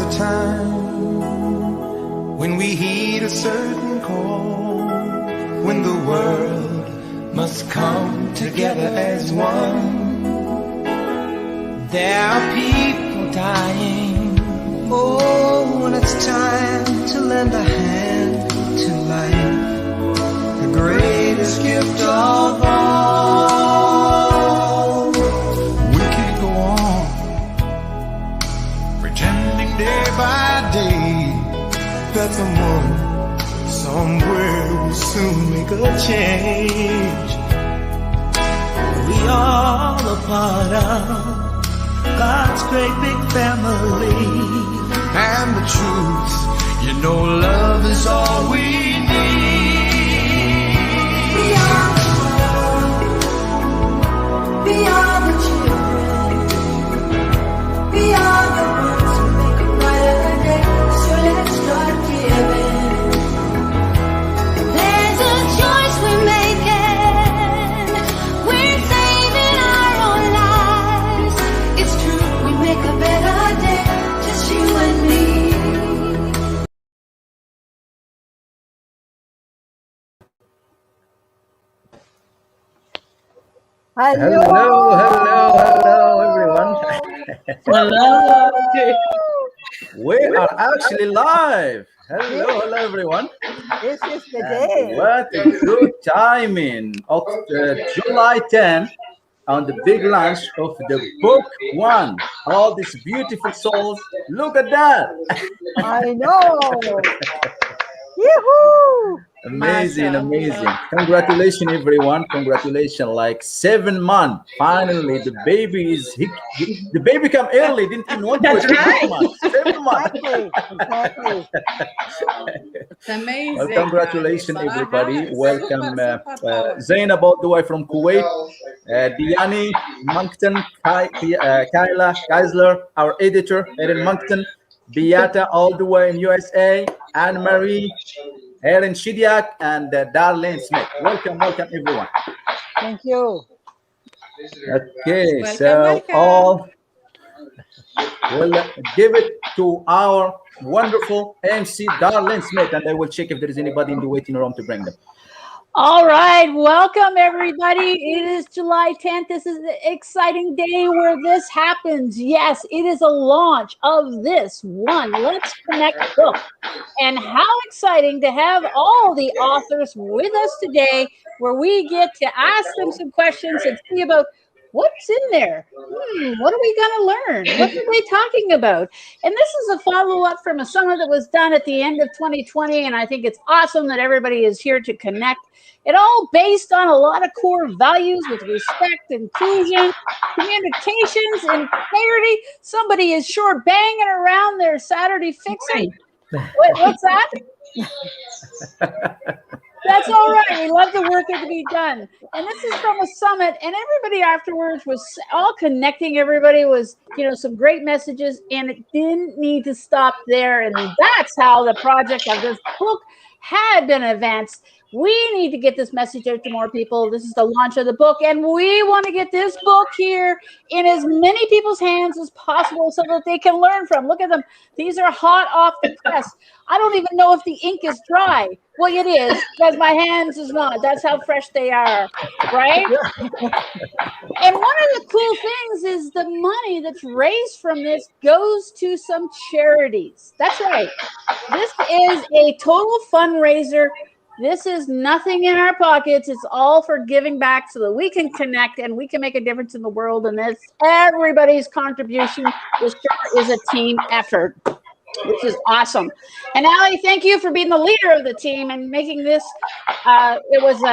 a time when we heed a certain call, when the world must come together as one. There are people dying. Oh, when it's time to lend a hand to life, the greatest gift of all. We can't go on pretending day by day that someone somewhere will soon make a change. We all a part of God's great big family. And the truth, you know, love is all we need. We are the children. We are the ones who make a brighter day. So let's start giving. There's a choice we're making. We're saving our own lives. It's true, we make a better day. Just you and me. Hello, everyone. Hello. We are actually live. Hello, everyone. This is the day. What a good timing of July 10 on the big launch of the book one. All these beautiful souls. Look at that. I know. Yoo-hoo! Amazing, amazing. Congratulations, everyone. Congratulations. Like 7 months. Finally, the baby is the baby come early. Didn't even want to wait 7 months. 7 months. Exactly. It's amazing. Well, congratulations, everybody. Welcome, Zainab all the way from Kuwait, Diani Moncton, Kyla Geisler, our editor, Erin Moncton, Beata all the way in USA, Anne Marie, Erin Shidiak, and Darlene Smith. Welcome, welcome, everyone. Thank you. Okay, so all we'll give it to our wonderful MC Darlene Smith, and I will check if there is anybody in the waiting room to bring them. All right, welcome everybody. It is July 10th. This is the exciting day where this happens. Yes, it is a launch of this one Let's Connect book. And how exciting to have all the authors with us today, where we get to ask them some questions and see about what's in there. What are we going to learn? What are they talking about? And this is a follow-up from a summit that was done at the end of 2020. And I think it's awesome that everybody is here to connect. It all based on a lot of core values with respect, inclusion, communications, and clarity. Somebody is sure banging around their Saturday fixing. What's that? That's all right. We love the work that can be done. And this is from a summit, and everybody afterwards was all connecting. Everybody was, some great messages, and it didn't need to stop there. And that's how the project of this book had been advanced. We need to get this message out to more people. This is the launch of the book, and we want to get this book here in as many people's hands as possible so that they can learn from. Look at them. These are hot off the press. I don't even know if the ink is dry. Well, it is, because my hands is not. That's how fresh they are, right? And one of the cool things is the money that's raised from this goes to some charities. That's right. This is a total fundraiser. This is nothing in our pockets. It's all for giving back so that we can connect and we can make a difference in the world. And that's everybody's contribution. This sure is a team effort, which is awesome. And Ali, thank you for being the leader of the team and making this. It was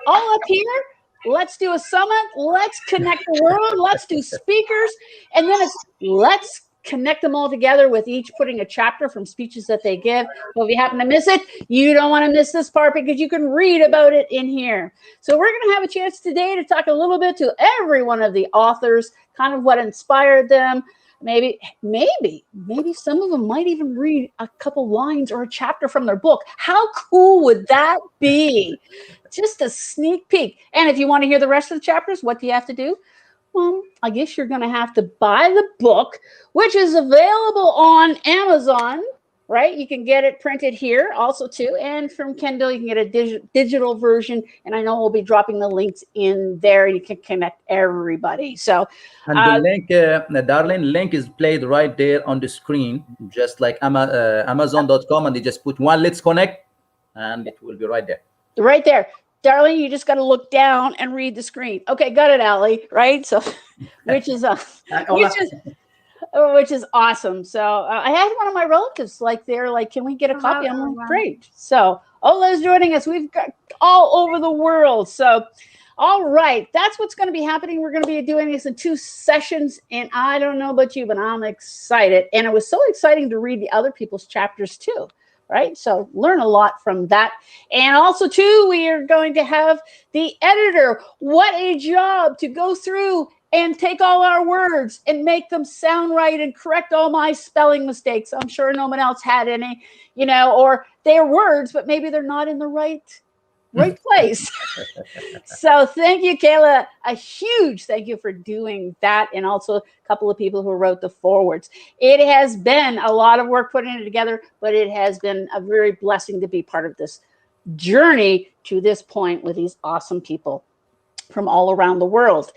all up here. Let's do a summit. Let's connect the world. Let's do speakers. And then let's connect them all together with each putting a chapter from speeches that they give. So if you happen to miss it, you don't want to miss this part because you can read about it in here. So we're going to have a chance today to talk a little bit to every one of the authors, kind of what inspired them. Maybe some of them might even read a couple lines or a chapter from their book. How cool would that be? Just a sneak peek. And if you want to hear the rest of the chapters, what do you have to do? well, I guess you're going to have to buy the book, which is available on Amazon, right? You can get it printed here also too. And from Kindle, you can get a digital version. And I know we'll be dropping the links in there. You can connect everybody. So, And the link, Darlene, link is played right there on the screen, just like Amazon.com, and they just put one, let's connect, and it will be right there. Right there. Darling, you just got to look down and read the screen. Okay, got it, Allie. Right? So, which is awesome. So I had one of my relatives they're like, can we get a copy? I'm like, great. So Ola's joining us. We've got all over the world. So, all right, that's what's going to be happening. We're going to be doing this in 2 sessions, and I don't know about you, but I'm excited. And it was so exciting to read the other people's chapters too. Right? So learn a lot from that. And also too, we are going to have the editor. What a job to go through and take all our words and make them sound right and correct all my spelling mistakes. I'm sure no one else had any, or they're words, but maybe they're not in the right place. So thank you, Kayla. A huge thank you for doing that. And also a couple of people who wrote the forwards. It has been a lot of work putting it together, but it has been a very blessing to be part of this journey to this point with these awesome people from all around the world.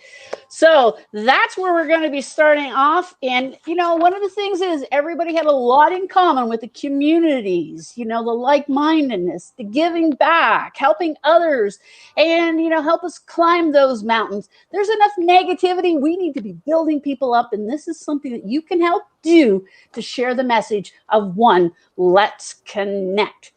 So that's where we're going to be starting off. And, one of the things is everybody had a lot in common with the communities, the like-mindedness, the giving back, helping others, and, help us climb those mountains. There's enough negativity. We need to be building people up. And this is something that you can help do to share the message of one, let's connect.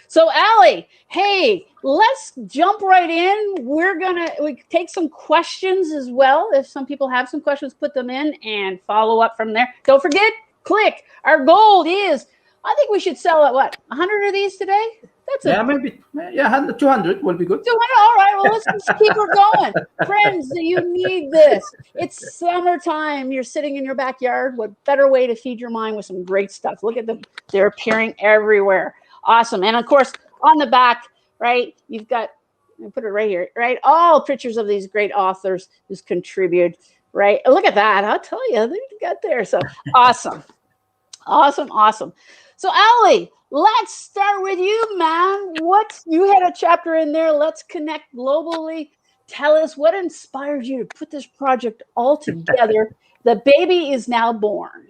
So, Allie, hey, let's jump right in. We take some questions as well. If some people have some questions, put them in and follow up from there. Don't forget, click. Our goal is, I think we should sell 100 of these today? Maybe 200 will be good. 200, all right. Well, let's just keep her going. Friends, you need this. It's summertime. You're sitting in your backyard. What better way to feed your mind with some great stuff? Look at them. They're appearing everywhere. Awesome. And of course, on the back, right, you've got, I put it right here, right, all pictures of these great authors who's contributed, right? Look at that. I'll tell you, they got there. So awesome. Awesome. So, Allie, let's start with you, man. You had a chapter in there, Let's Connect Globally. Tell us what inspired you to put this project all together. The baby is now born.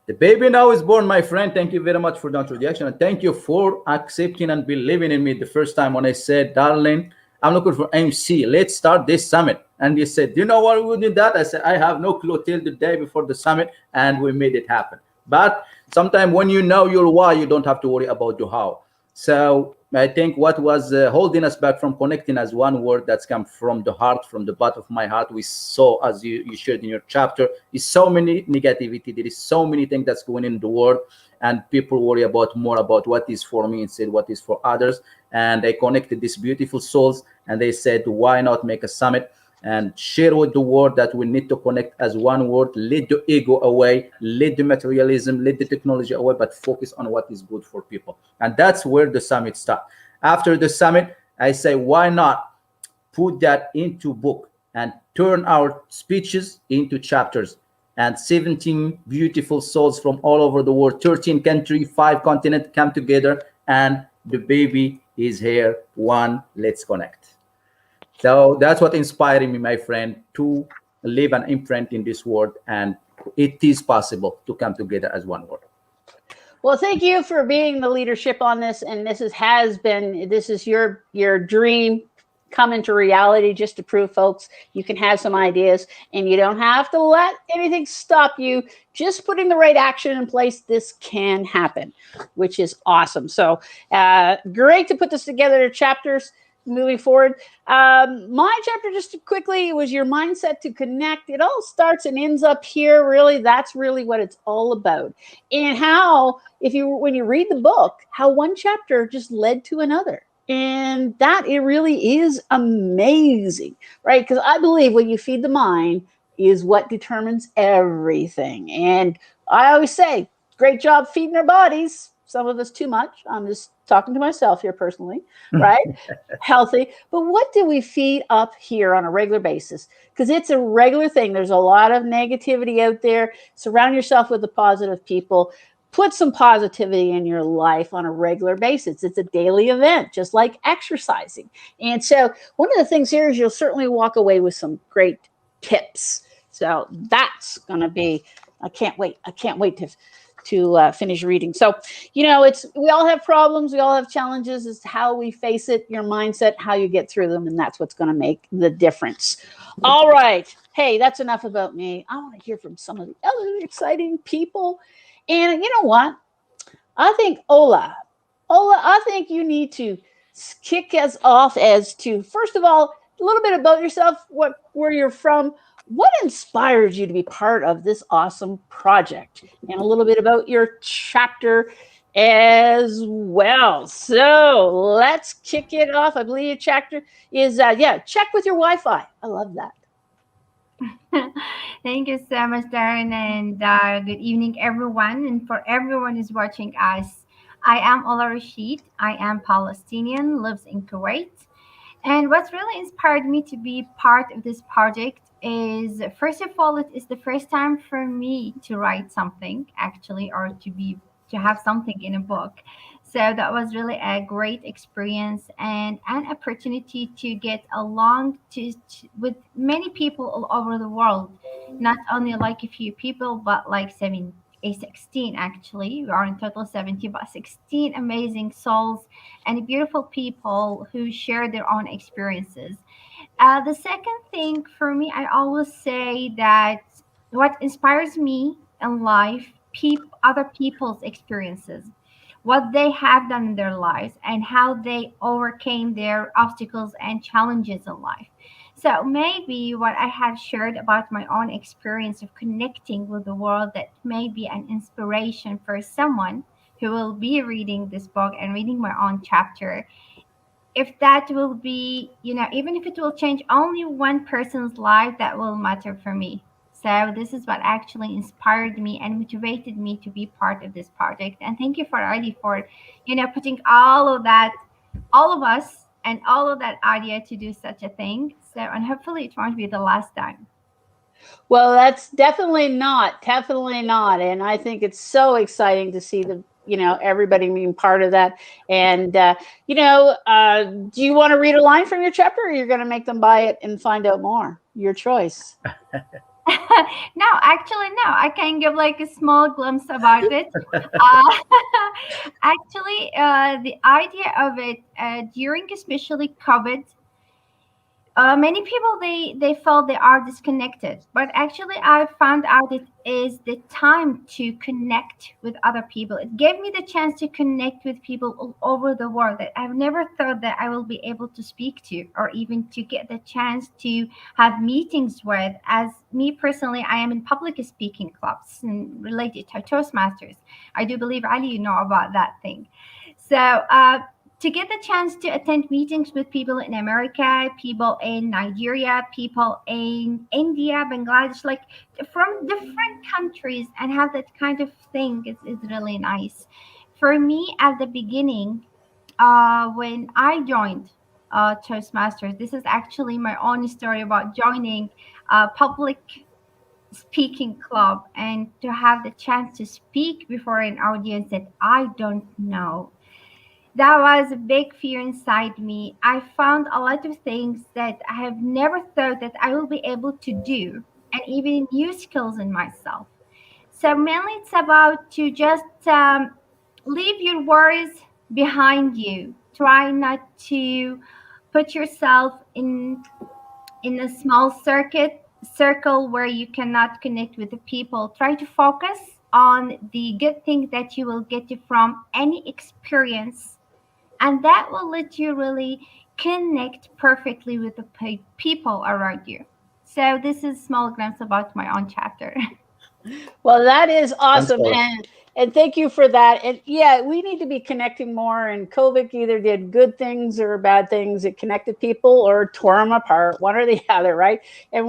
The baby now is born, my friend. Thank you very much for the introduction. And thank you for accepting and believing in me the first time when I said, darling, I'm looking for MC. Let's start this summit. And you said, do you know what we did that? I said, I have no clue till the day before the summit. And we made it happen. But sometimes when you know your why, you don't have to worry about your how. So I think what was holding us back from connecting as one word that's come from the heart, from the bottom of my heart, we saw, as you shared in your chapter, is so many negativity. There is so many things that's going in the world, and people worry more about what is for me instead what is for others. And they connected these beautiful souls, and they said, why not make a summit and share with the world that we need to connect as one word, let the ego away, let the materialism, let the technology away, but focus on what is good for people. And that's where the summit starts. After the summit, I say, why not put that into book and turn our speeches into chapters? And 17 beautiful souls from all over the world, 13 countries, 5 continents come together, and the baby is here. One, let's connect. So that's what inspired me, my friend, to leave an imprint in this world, and it is possible to come together as one word. Well, thank you for being the leadership on this, and this is your dream come into reality, just to prove, folks, you can have some ideas, and you don't have to let anything stop you. Just putting the right action in place, this can happen, which is awesome. So great to put this together to chapters. Moving forward, my chapter, just quickly, was your mindset to connect. It all starts and ends up here. Really, that's really what it's all about. And how, when you read the book, how one chapter just led to another. And that it really is amazing, right? Because I believe what you feed the mind is what determines everything. And I always say, great job feeding our bodies. some of us too much. I'm just talking to myself here personally, right? Healthy. But what do we feed up here on a regular basis? Because it's a regular thing. There's a lot of negativity out there. Surround yourself with the positive people. Put some positivity in your life on a regular basis. It's a daily event, just like exercising. And so one of the things here is you'll certainly walk away with some great tips. So that's going to be, I can't wait to finish reading. So, we all have problems. We all have challenges. It's how we face it, your mindset, how you get through them. And that's what's going to make the difference. All right. Hey, that's enough about me. I want to hear from some of the other exciting people. And you know what? I think Ola, I think you need to kick us off as to, first of all, a little bit about yourself, where you're from, what inspired you to be part of this awesome project, and a little bit about your chapter as well. So let's kick it off. I believe your chapter is, check with your Wi-Fi. I love that. Thank you so much, Darren, and good evening, everyone. And for everyone who's watching us, I am Ola Rashid. I am Palestinian, lives in Kuwait. And what's really inspired me to be part of this project is, first of all, it is the first time for me to write something, actually, or to have something in a book. So that was really a great experience and an opportunity to get along with many people all over the world, not only like a few people, but like 16 actually. We are in total 70, but 16 amazing souls and beautiful people who share their own experiences. The second thing for me, I always say that what inspires me in life, other people's experiences, what they have done in their lives, and how they overcame their obstacles and challenges in life. So maybe what I have shared about my own experience of connecting with the world, that may be an inspiration for someone who will be reading this book and reading my own chapter. If that will be, even if it will change only one person's life, that will matter for me. So this is what actually inspired me and motivated me to be part of this project. And thank you for putting all of us and all of that idea to do such a thing. So, and hopefully it won't be the last time. Well, that's definitely not. And I think it's so exciting to see everybody being part of that. And, do you want to read a line from your chapter, or you're going to make them buy it and find out more? Your choice. No, actually, no. I can give like a small glimpse about it. Actually, the idea of it during especially COVID, many people they felt they are disconnected, but actually I found out it is the time to connect with other people. It gave me the chance to connect with people all over the world that I've never thought that I will be able to speak to, or even to get the chance to have meetings with. As me personally, I am in public speaking clubs and related to Toastmasters. I do believe, Ali, you know about that thing. So to get the chance to attend meetings with people in America, people in Nigeria, people in India, Bangladesh, like from different countries, and have that kind of thing is really nice. For me, at the beginning, when I joined Toastmasters, this is actually my own story about joining a public speaking club, and to have the chance to speak before an audience that I don't know. That was a big fear inside me. I found a lot of things that I have never thought that I will be able to do, and even new skills in myself. So mainly it's about to just leave your worries behind you. Try not to put yourself in a small circle where you cannot connect with the people. Try to focus on the good thing that you will get from any experience, and that will let you really connect perfectly with the people around you. So this is small glimpse about my own chapter. Well, that is awesome. And thank you for that. And yeah, we need to be connecting more. And COVID either did good things or bad things. It connected people or tore them apart, one or the other, right? And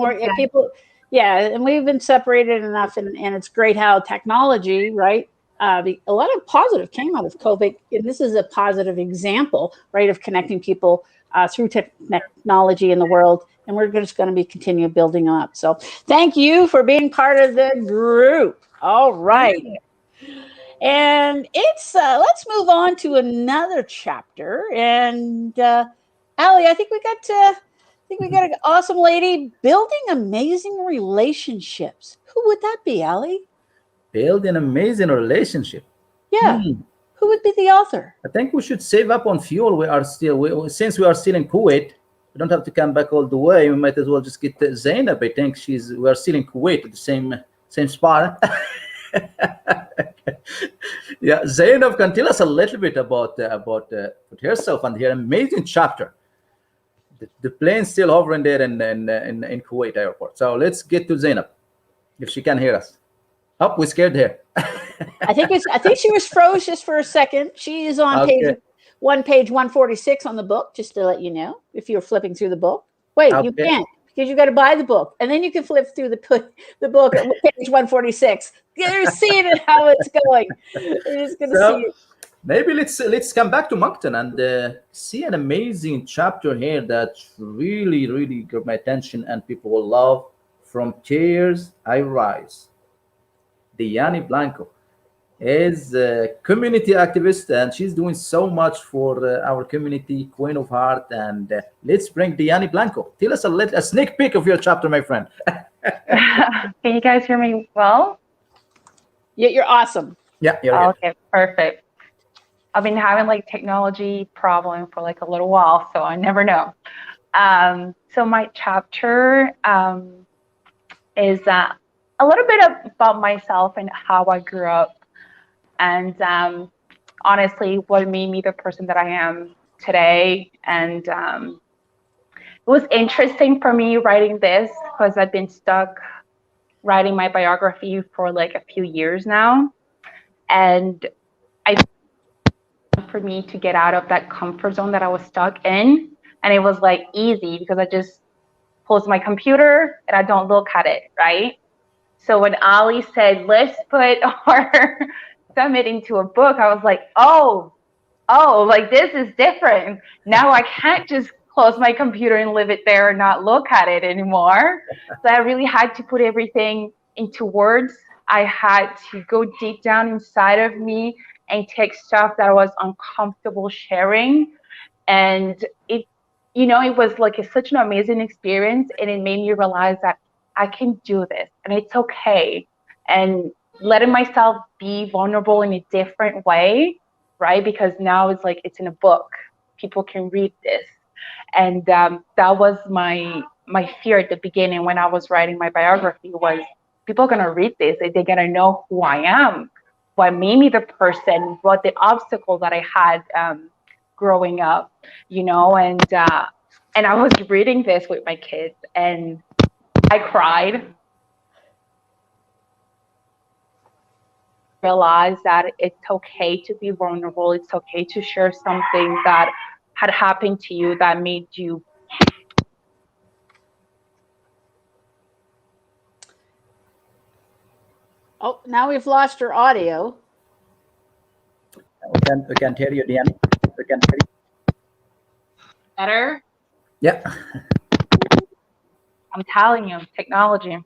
and we've been separated enough. And it's great how technology, right, A lot of positive came out of COVID, and this is a positive example, right, of connecting people through technology in the world. And we're just going to be continue building up. So thank you for being part of the group. All right. And it's let's move on to another chapter. And Ali, I think we got an awesome lady building amazing relationships. Who would that be, Ali? Build an amazing relationship. Yeah. Who would be the author? I think we should save up on fuel. Since we are still in Kuwait, we don't have to come back all the way. We might as well just get Zainab. I think we are still in Kuwait at the same spot. Yeah, Zainab can tell us a little bit about herself and her amazing chapter. The plane's still hovering there in Kuwait airport. So let's get to Zainab, if she can hear us. Oh, we scared her. I think she was froze just for a second. She is on page 146 on the book, just to let you know, if you're flipping through the book. Wait, you can't, because you got to buy the book, and then you can flip through the book at page 146. You're seeing it, how it's going. You're just going to see it. Maybe let's come back to Moncton and see an amazing chapter here that really, really got my attention and people will love. From Tears I Rise. Diani Blanco is a community activist, and she's doing so much for our community, Queen of Heart. And let's bring Diani Blanco. Tell us a sneak peek of your chapter, my friend. Can you guys hear me well? Yeah, you're awesome. Yeah, you're okay, perfect. I've been having like technology problem for like a little while, so I never know. So my chapter is a little bit about myself and how I grew up, and honestly, what made me the person that I am today. And it was interesting for me writing this because I've been stuck writing my biography for like a few years now, and for me to get out of that comfort zone that I was stuck in. And it was like easy because I just close my computer and I don't look at it, right? So when Ali said, let's put our summit into a book, I was like, oh, like this is different. Now I can't just close my computer and leave it there and not look at it anymore. So I really had to put everything into words. I had to go deep down inside of me and take stuff that I was uncomfortable sharing. And it was like such an amazing experience, and it made me realize that I can do this and it's okay. And letting myself be vulnerable in a different way, right? Because now it's like it's in a book. People can read this. And that was my fear at the beginning when I was writing my biography was people are gonna read this, they're gonna know who I am, what made me the person, what the obstacle that I had growing up, and I was reading this with my kids and I cried. Realized that it's okay to be vulnerable. It's okay to share something that had happened to you that made you. Oh, now we've lost your audio. We can't hear you, Diani. We can't hear you. Better? Yeah. I'm telling you, technology.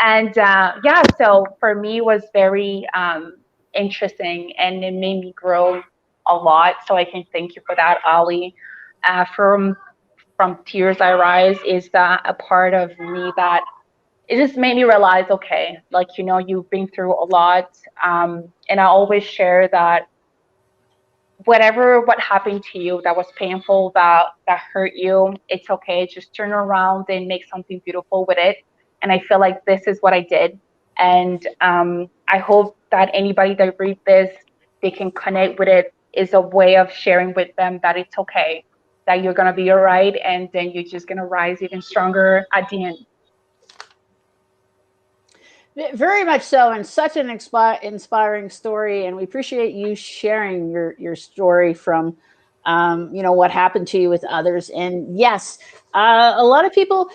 And so for me it was very interesting, and it made me grow a lot. So I can thank you for that, Ali. From Tears I Rise is a part of me that it just made me realize, okay, like, you've been through a lot. And I always share that what happened to you that was painful, that hurt you, it's okay. Just turn around and make something beautiful with it. And I feel like this is what I did. And I hope that anybody that reads this, they can connect with it. Is a way of sharing with them that it's okay, that you're going to be all right. And then you're just going to rise even stronger at the end. Very much so, and such an inspiring story. And we appreciate you sharing your story from, what happened to you with others. And yes, a lot of people,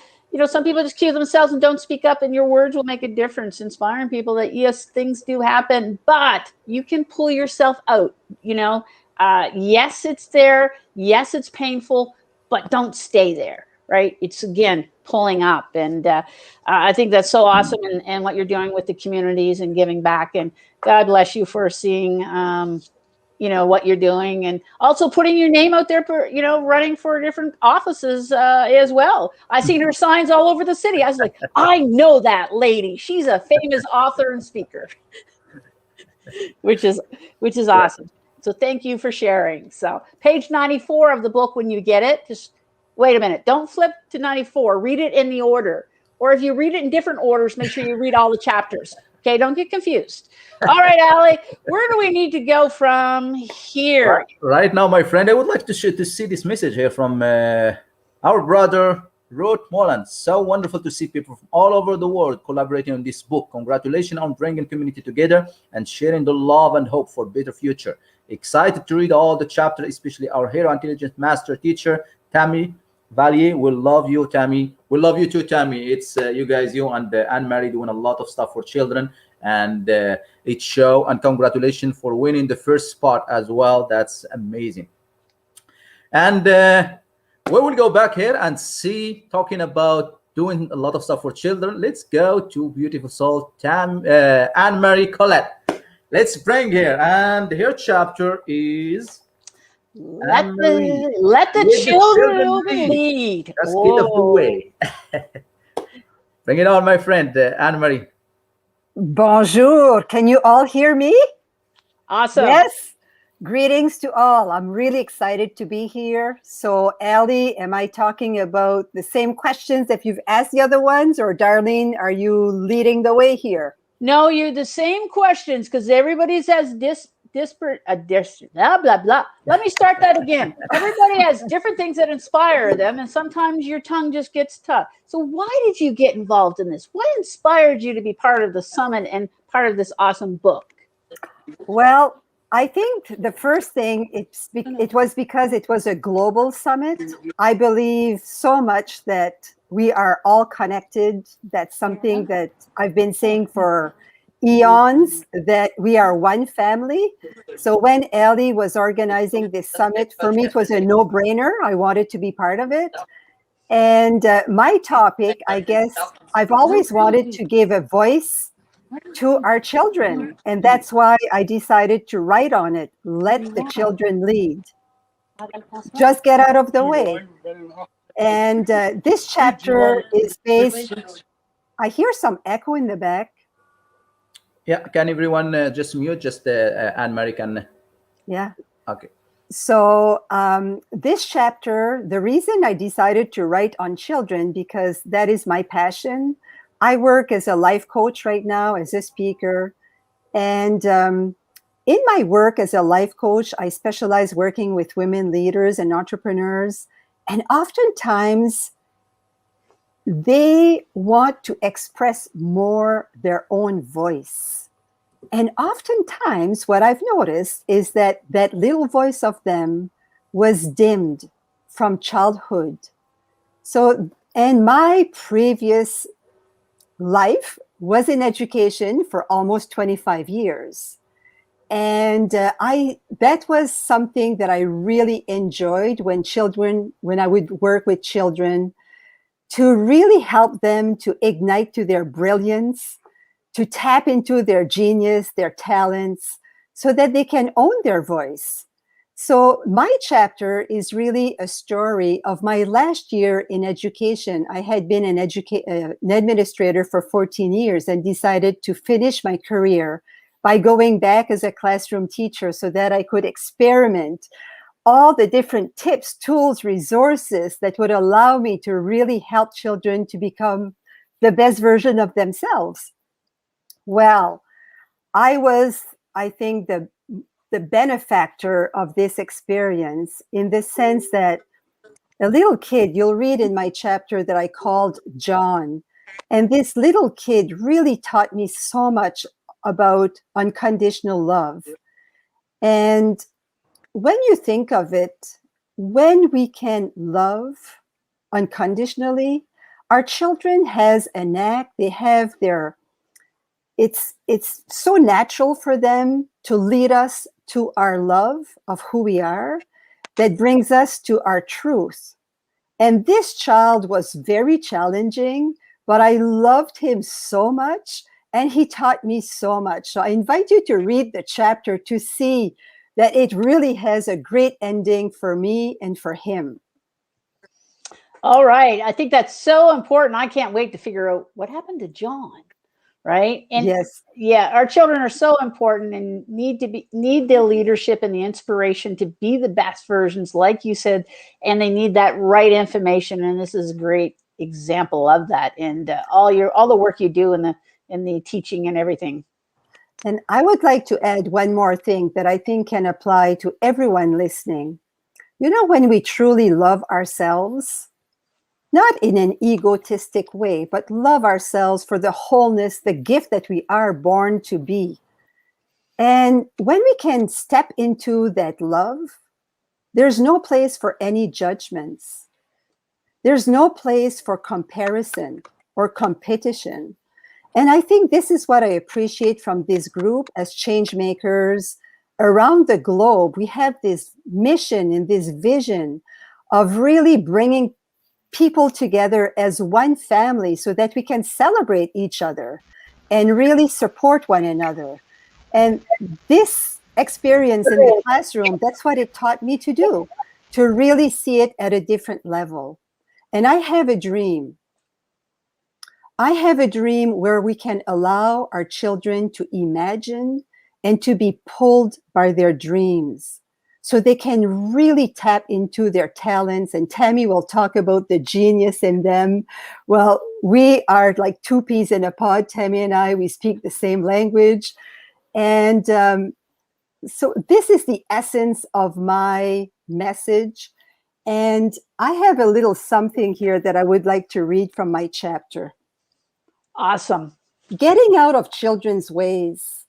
some people just keep themselves and don't speak up, and your words will make a difference, inspiring people that yes, things do happen, but you can pull yourself out. Yes, it's there. Yes, it's painful, but don't stay there. Right? It's again pulling up, and I think that's so awesome, and what you're doing with the communities and giving back. And God bless you for seeing. What you're doing, and also putting your name out there for, running for different offices as well. I seen her signs all over the city. I was like, I know that lady. She's a famous author and speaker, which is awesome. So thank you for sharing. So page 94 of the book, when you get it, just wait a minute. Don't flip to 94. Read it in the order. Or if you read it in different orders, make sure you read all the chapters. Okay, don't get confused. All right, Ali, where do we need to go from here? Right now, my friend, I would like to see this message here from our brother, Ruth Molan. So wonderful to see people from all over the world collaborating on this book. Congratulations on bringing community together and sharing the love and hope for a better future. Excited to read all the chapters, especially our Hero Intelligence Master Teacher, Tammy Valier. Will love you, Tammy. We love you too, Tammy. It's you and Anne-Marie doing a lot of stuff for children, and it show. And congratulations for winning the first spot as well. That's amazing. And we will go back here and see, talking about doing a lot of stuff for children. Let's go to beautiful soul Anne-Marie Colette. Let's bring her, and her chapter is let the children lead. That's get of the way. Bring it on, my friend, Anne-Marie. Bonjour. Can you all hear me? Awesome. Yes. Greetings to all. I'm really excited to be here. So, Ali, am I talking about the same questions that you've asked the other ones, or Darlene, are you leading the way here? No, you're the same questions, because everybody has blah, blah, blah. Let me start that again. Everybody has different things that inspire them, and sometimes your tongue just gets tough. So why did you get involved in this? What inspired you to be part of the summit and part of this awesome book? Well, I think the first thing, it was because it was a global summit. I believe so much that we are all connected. That's something that I've been saying for eons, that we are one family. So when Ellie was organizing this summit, for me, it was a no-brainer. I wanted to be part of it. And my topic, I guess, I've always wanted to give a voice to our children. And that's why I decided to write on it. Let the children lead. Just get out of the way. And this chapter is based, I hear some echo in the back. Yeah, can everyone just mute? Just Anne-Marie can. Yeah. Okay. So this chapter, the reason I decided to write on children, because that is my passion. I work as a life coach right now, as a speaker. And in my work as a life coach, I specialize working with women leaders and entrepreneurs. And oftentimes, they want to express more their own voice. And oftentimes, what I've noticed is that that little voice of them was dimmed from childhood. So, and my previous life was in education for almost 25 years. And that was something that I really enjoyed when I would work with children, to really help them to ignite to their brilliance, to tap into their genius, their talents, so that they can own their voice. So my chapter is really a story of my last year in education. I had been an administrator for 14 years and decided to finish my career by going back as a classroom teacher so that I could experiment all the different tips, tools, resources that would allow me to really help children to become the best version of themselves. Well, I was, I think, the benefactor of this experience, in the sense that a little kid, you'll read in my chapter that I called John, and this little kid really taught me so much about unconditional love. And when you think of it, when we can love unconditionally, Our children has a knack. They have their, it's so natural for them to lead us to our love of who we are that brings us to our truth. And this child was very challenging, but I loved him so much and he taught me so much. So I invite you to read the chapter to see that it really has a great ending for me and for him. All right. I think that's so important. I can't wait to figure out what happened to John. Right. And yes, yeah, our children are so important and need the leadership and the inspiration to be the best versions, like you said, and they need that right information. And this is a great example of that. And all the work you do in the teaching and everything. And I would like to add one more thing that I think can apply to everyone listening. You know, when we truly love ourselves, not in an egotistic way, but love ourselves for the wholeness, the gift that we are born to be. And when we can step into that love, there's no place for any judgments. There's no place for comparison or competition. And I think this is what I appreciate from this group as change makers around the globe. We have this mission and this vision of really bringing people together as one family so that we can celebrate each other and really support one another. And this experience in the classroom, that's what it taught me to do, to really see it at a different level. And I have a dream. I have a dream where we can allow our children to imagine and to be pulled by their dreams so they can really tap into their talents. And Tammy will talk about the genius in them. Well, we are like two peas in a pod, Tammy and I, we speak the same language. And so this is the essence of my message. And I have a little something here that I would like to read from my chapter. Awesome. Getting out of children's ways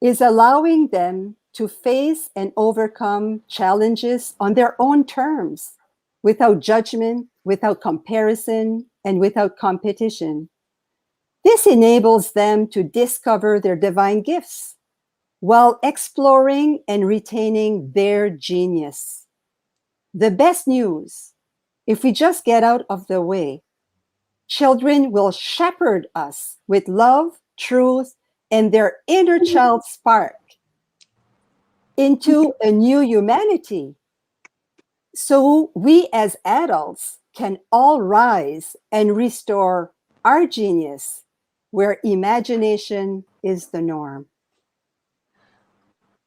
is allowing them to face and overcome challenges on their own terms, without judgment, without comparison, and without competition. This enables them to discover their divine gifts while exploring and retaining their genius. The best news, if we just get out of the way, children will shepherd us with love, truth, and their inner child spark into a new humanity. So we as adults can all rise and restore our genius where imagination is the norm.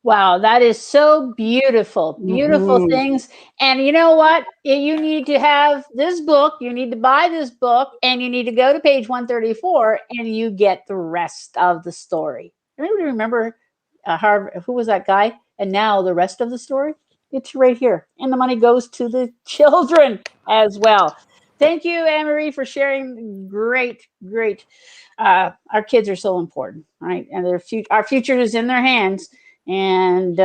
Wow, that is so beautiful. Beautiful things. And you know what? You need to have this book. You need to buy this book and you need to go to page 134 and you get the rest of the story. Anybody remember who was that guy? And now the rest of the story? It's right here. And the money goes to the children as well. Thank you, Anne-Marie, for sharing. Great. Our kids are so important, right? And our future is in their hands. And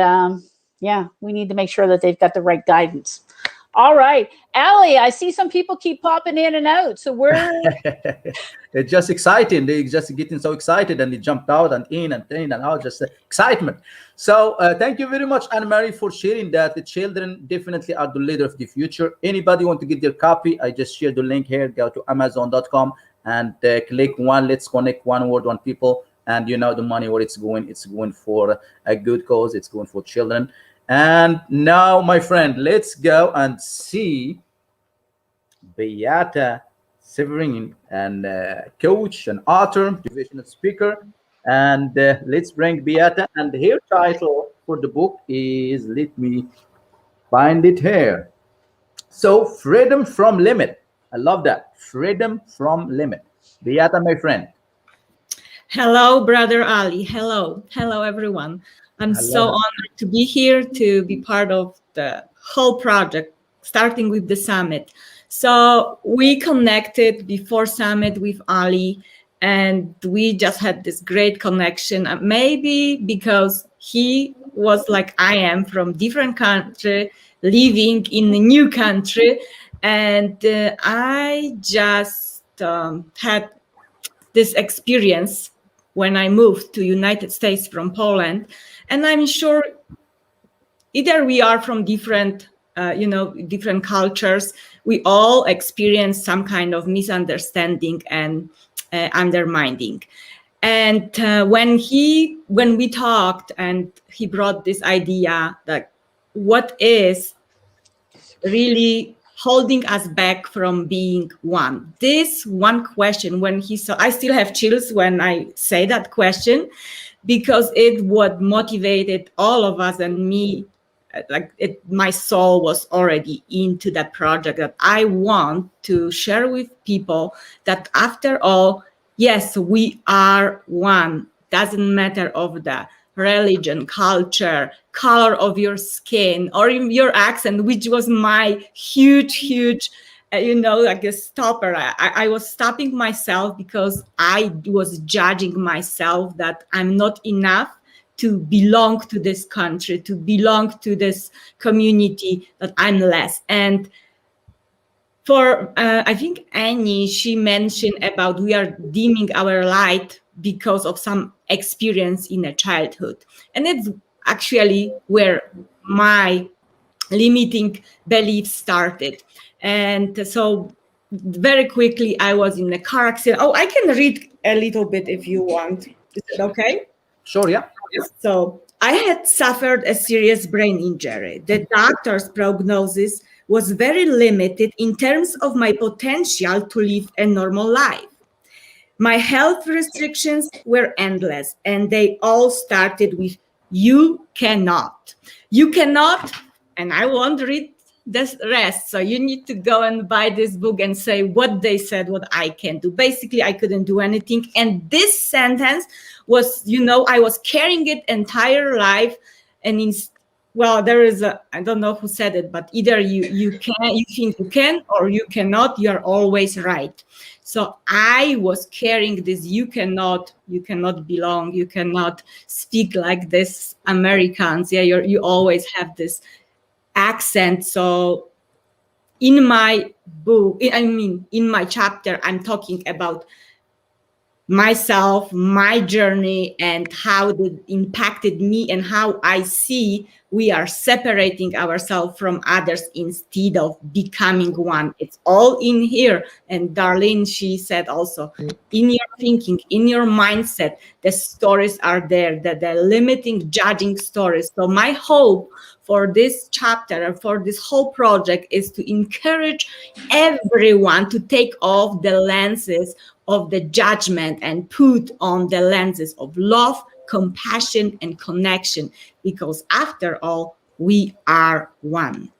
yeah, we need to make sure that they've got the right guidance. All right, Ali, I see some people keep popping in and out. So they're just exciting. They're just getting so excited and they jumped out and in and out, just excitement. So thank you very much, Anne-Marie, for sharing that. The children definitely are the leader of the future. Anybody want to get their copy, I just shared the link here. Go to Amazon.com and click one, let's connect one word, one people. And you know the money where it's going for a good cause. It's going for children. And now, my friend, let's go and see Beata Severin, and coach and author, motivational speaker. And let's bring Beata. And her title for the book is, let me find it here. So, Freedom from Limit. I love that. Freedom from Limit. Beata, my friend. Hello, Brother Ali. Hello, everyone. I'm so honored to be here, to be part of the whole project, starting with the summit. So we connected before summit with Ali, and we just had this great connection. Maybe because he was like I am, from different country, living in a new country, And I just had this experience when I moved to United States from Poland. And I'm sure either we are from different different cultures, we all experience some kind of misunderstanding and undermining. And when we talked, and he brought this idea that what is really holding us back from being one. This one question, when he saw, I still have chills when I say that question, because it what motivated all of us and me. My soul was already into that project, that I want to share with people that after all, yes, we are one. Doesn't matter of the religion, culture, color of your skin, or even your accent, which was my huge, like a stopper. I was stopping myself because I was judging myself that I'm not enough to belong to this country, to belong to this community, that I'm less. And for, I think Annie, she mentioned about we are dimming our light because of some experience in a childhood. And it's actually where my limiting beliefs started. And so very quickly, I was in a car accident. Oh, I can read a little bit if you want. Is it okay? Sure, yeah. So I had suffered a serious brain injury. The doctor's prognosis was very limited in terms of my potential to live a normal life. My health restrictions were endless, and they all started with, you cannot. You cannot, and I won't read the rest. So you need to go and buy this book and say what they said, what I can do. Basically, I couldn't do anything. And this sentence was, I was carrying it entire life. And there is I don't know who said it, but either you think you can, or you cannot, you're always right. So I was carrying this, you cannot belong, you cannot speak like this Americans. Yeah, you always have this accent. So in my book, in my chapter, I'm talking about myself, my journey, and how it impacted me, and how I see we are separating ourselves from others instead of becoming one. It's all in here. And Darlene, she said also, in your thinking, in your mindset, the stories are there, the limiting, judging stories. So my hope for this chapter and for this whole project is to encourage everyone to take off the lenses of the judgment and put on the lenses of love, compassion, and connection, because after all, we are one.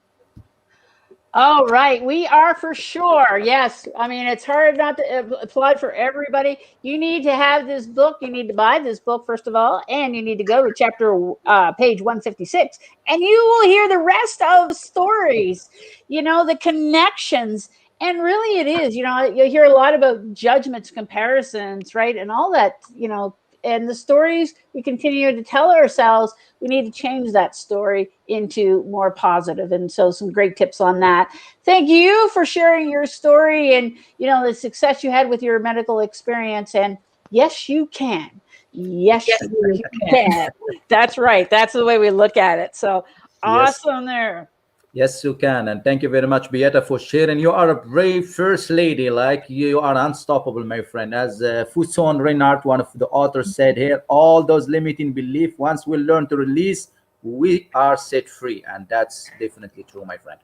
Oh, right. We are for sure. Yes. I mean, it's hard not to apply for everybody. You need to have this book. You need to buy this book, first of all, and you need to go to page 156, and you will hear the rest of the stories, the connections. And really it is, you hear a lot about judgments, comparisons, right? And all that, and the stories we continue to tell ourselves, we need to change that story into more positive. And so some great tips on that. Thank you for sharing your story and, the success you had with your medical experience. And yes, you can. Yes, you can. That's right. That's the way we look at it. So awesome there. Yes, you can. And thank you very much, Beata, for sharing. You are a brave first lady. Like, you are unstoppable, my friend. As Fuson Reinhardt, one of the authors, said here, all those limiting beliefs, once we learn to release, we are set free. And that's definitely true, my friend.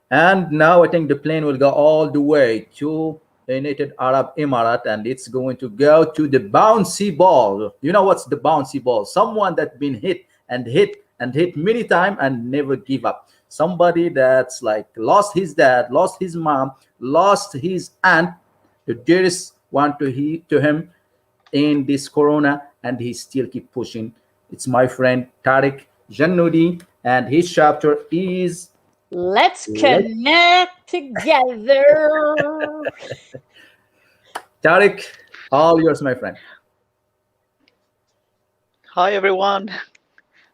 And now I think the plane will go all the way to the United Arab Emirates, and it's going to go to the bouncy ball. You know what's the bouncy ball? Someone that's been hit and hit and hit many times and never give up. Somebody that's like lost his dad, lost his mom, lost his aunt, the dearest one to him in this corona, and he still keep pushing. It's my friend Tariq Jannoudi, and his chapter is Let's Connect Together. Tariq, all yours, my friend. Hi, everyone.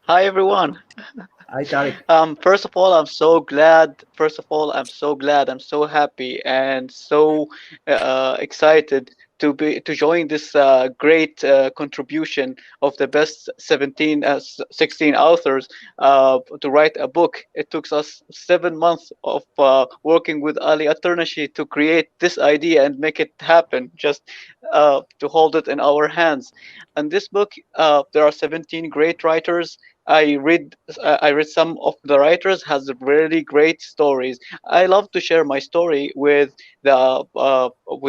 Hi everyone. Hi, Tariq. First of all, I'm so glad. First of all, I'm so glad. I'm so happy and so excited to join this great contribution of the best 16 authors to write a book. It took us 7 months of working with Ali Atarnashi to create this idea and make it happen. Just to hold it in our hands. And this book, there are 17 great writers. I read some of the writers has really great stories. I love to share my story with the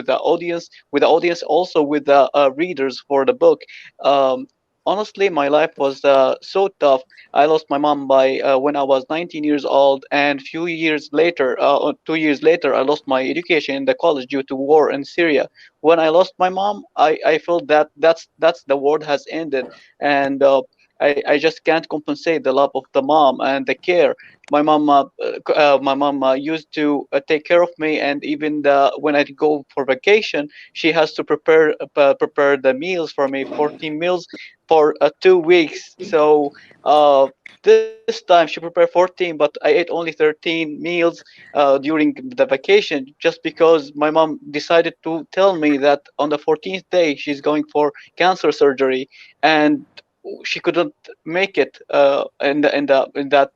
audience, also with the readers for the book. Um, Honestly, my life was so tough. I lost my mom by when I was 19 years old, and few years later, 2 years later, I lost my education in the college due to war in Syria. When I lost my mom, I felt that that's the world has ended, and I just can't compensate the love of the mom and the care. My mom used to take care of me, and even when I go for vacation, she has to prepare the meals for me, 14 meals for 2 weeks. So this time she prepared 14, but I ate only 13 meals during the vacation, just because my mom decided to tell me that on the 14th day she's going for cancer surgery, and she couldn't make it in that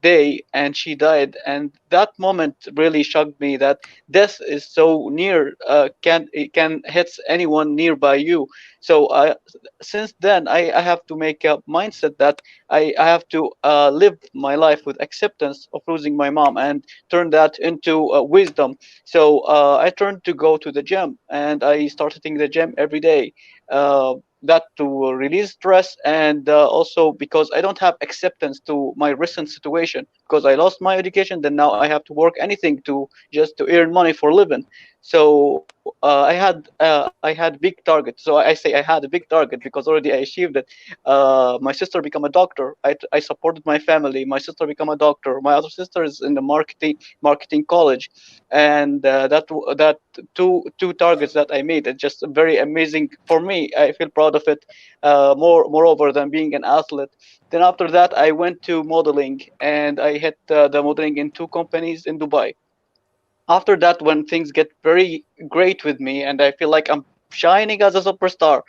day, and she died. And that moment really shocked me, that death is so near, can it can hit anyone nearby you. So since then, I have to make a mindset that I have to live my life with acceptance of losing my mom, and turn that into wisdom. So I turned to go to the gym, and I started hitting the gym every day. That to release stress, and also because I don't have acceptance to my recent situation, because I lost my education, then now I have to work anything to just to earn money for living. So I had big target. So I say I had a big target because already I achieved it. My sister become a doctor. I supported my family. My sister become a doctor. My other sister is in the marketing college, and that two targets that I made. It's just very amazing for me. I feel proud of it. Moreover than being an athlete. Then after that, I went to modeling, and I hit the modeling in two companies in Dubai. After that, when things get very great with me, and I feel like I'm shining as a superstar,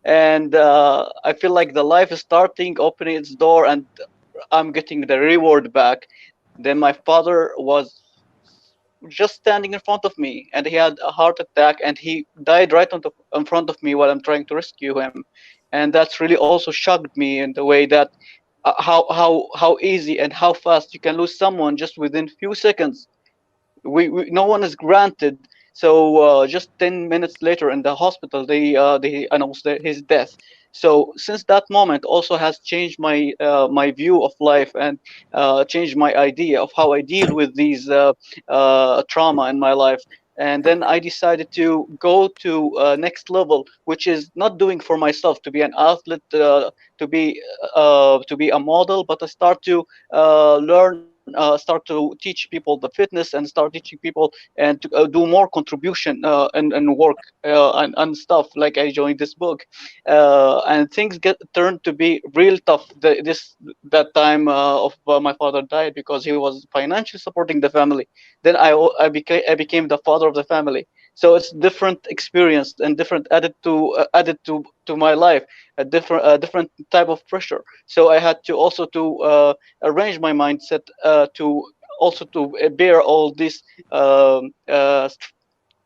and I feel like the life is starting opening its door, and I'm getting the reward back. Then my father was just standing in front of me, and he had a heart attack, and he died right in front of me while I'm trying to rescue him. And that's really also shocked me in the way that how easy and how fast you can lose someone just within few seconds. We no one is granted. So just 10 minutes later in the hospital, they announced his death. So since that moment also has changed my view of life, and changed my idea of how I deal with these trauma in my life. And then I decided to go to next level, which is not doing for myself to be an athlete, to be a model, but I start to start to teach people the fitness, and start teaching people, and to do more contribution and work and stuff. Like I joined this book, and things get turned to be real tough. That time of my father died, because he was financially supporting the family. Then I became the father of the family. So it's different experience, and different added to my life, a different type of pressure. So I had to also to arrange my mindset to also to bear all these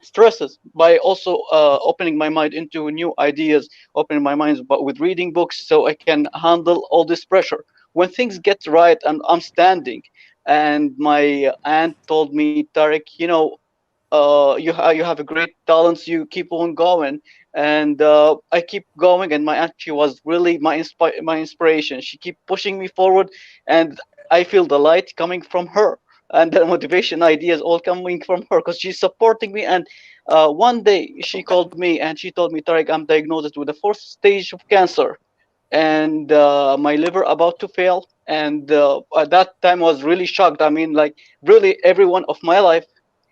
stresses, by also opening my mind into new ideas, opening my mind but with reading books, so I can handle all this pressure. When things get right and I'm standing, and my aunt told me, Tarek, you have a great talents, you keep on going. And I keep going, and my aunt, she was really my inspiration. She keep pushing me forward, and I feel the light coming from her, and the motivation ideas all coming from her, because she's supporting me. And one day she called me, and she told me, Tarek, I'm diagnosed with the fourth stage of cancer, and my liver about to fail. And at that time I was really shocked. I mean, like, really everyone of my life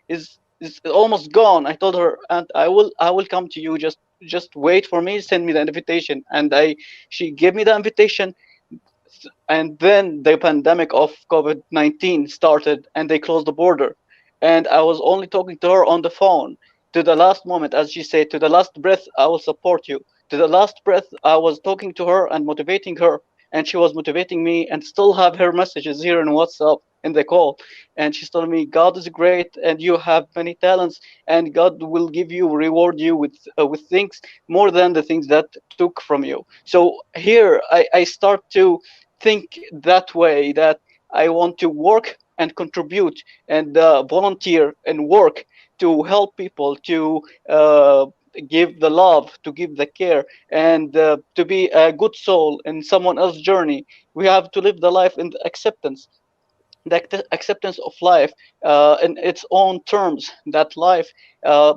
is almost gone. I told her, and I will come to you, just wait for me, send me the invitation. And I she gave me the invitation. and then the pandemic of COVID-19 started, and they closed the border, and I was only talking to her on the phone to the last moment, as she said, to the last breath, I will support you. To the last breath, I was talking to her and motivating her, and she was motivating me, and still have her messages here in WhatsApp in the call. And she's telling me, God is great, and you have many talents, and God will give you, reward you with things more than the things that took from you. So here I start to think that way, that I want to work and contribute and volunteer and work to help people, to give the love, to give the care, and to be a good soul in someone else's journey. We have to live the life in acceptance, the acceptance of life in its own terms. That life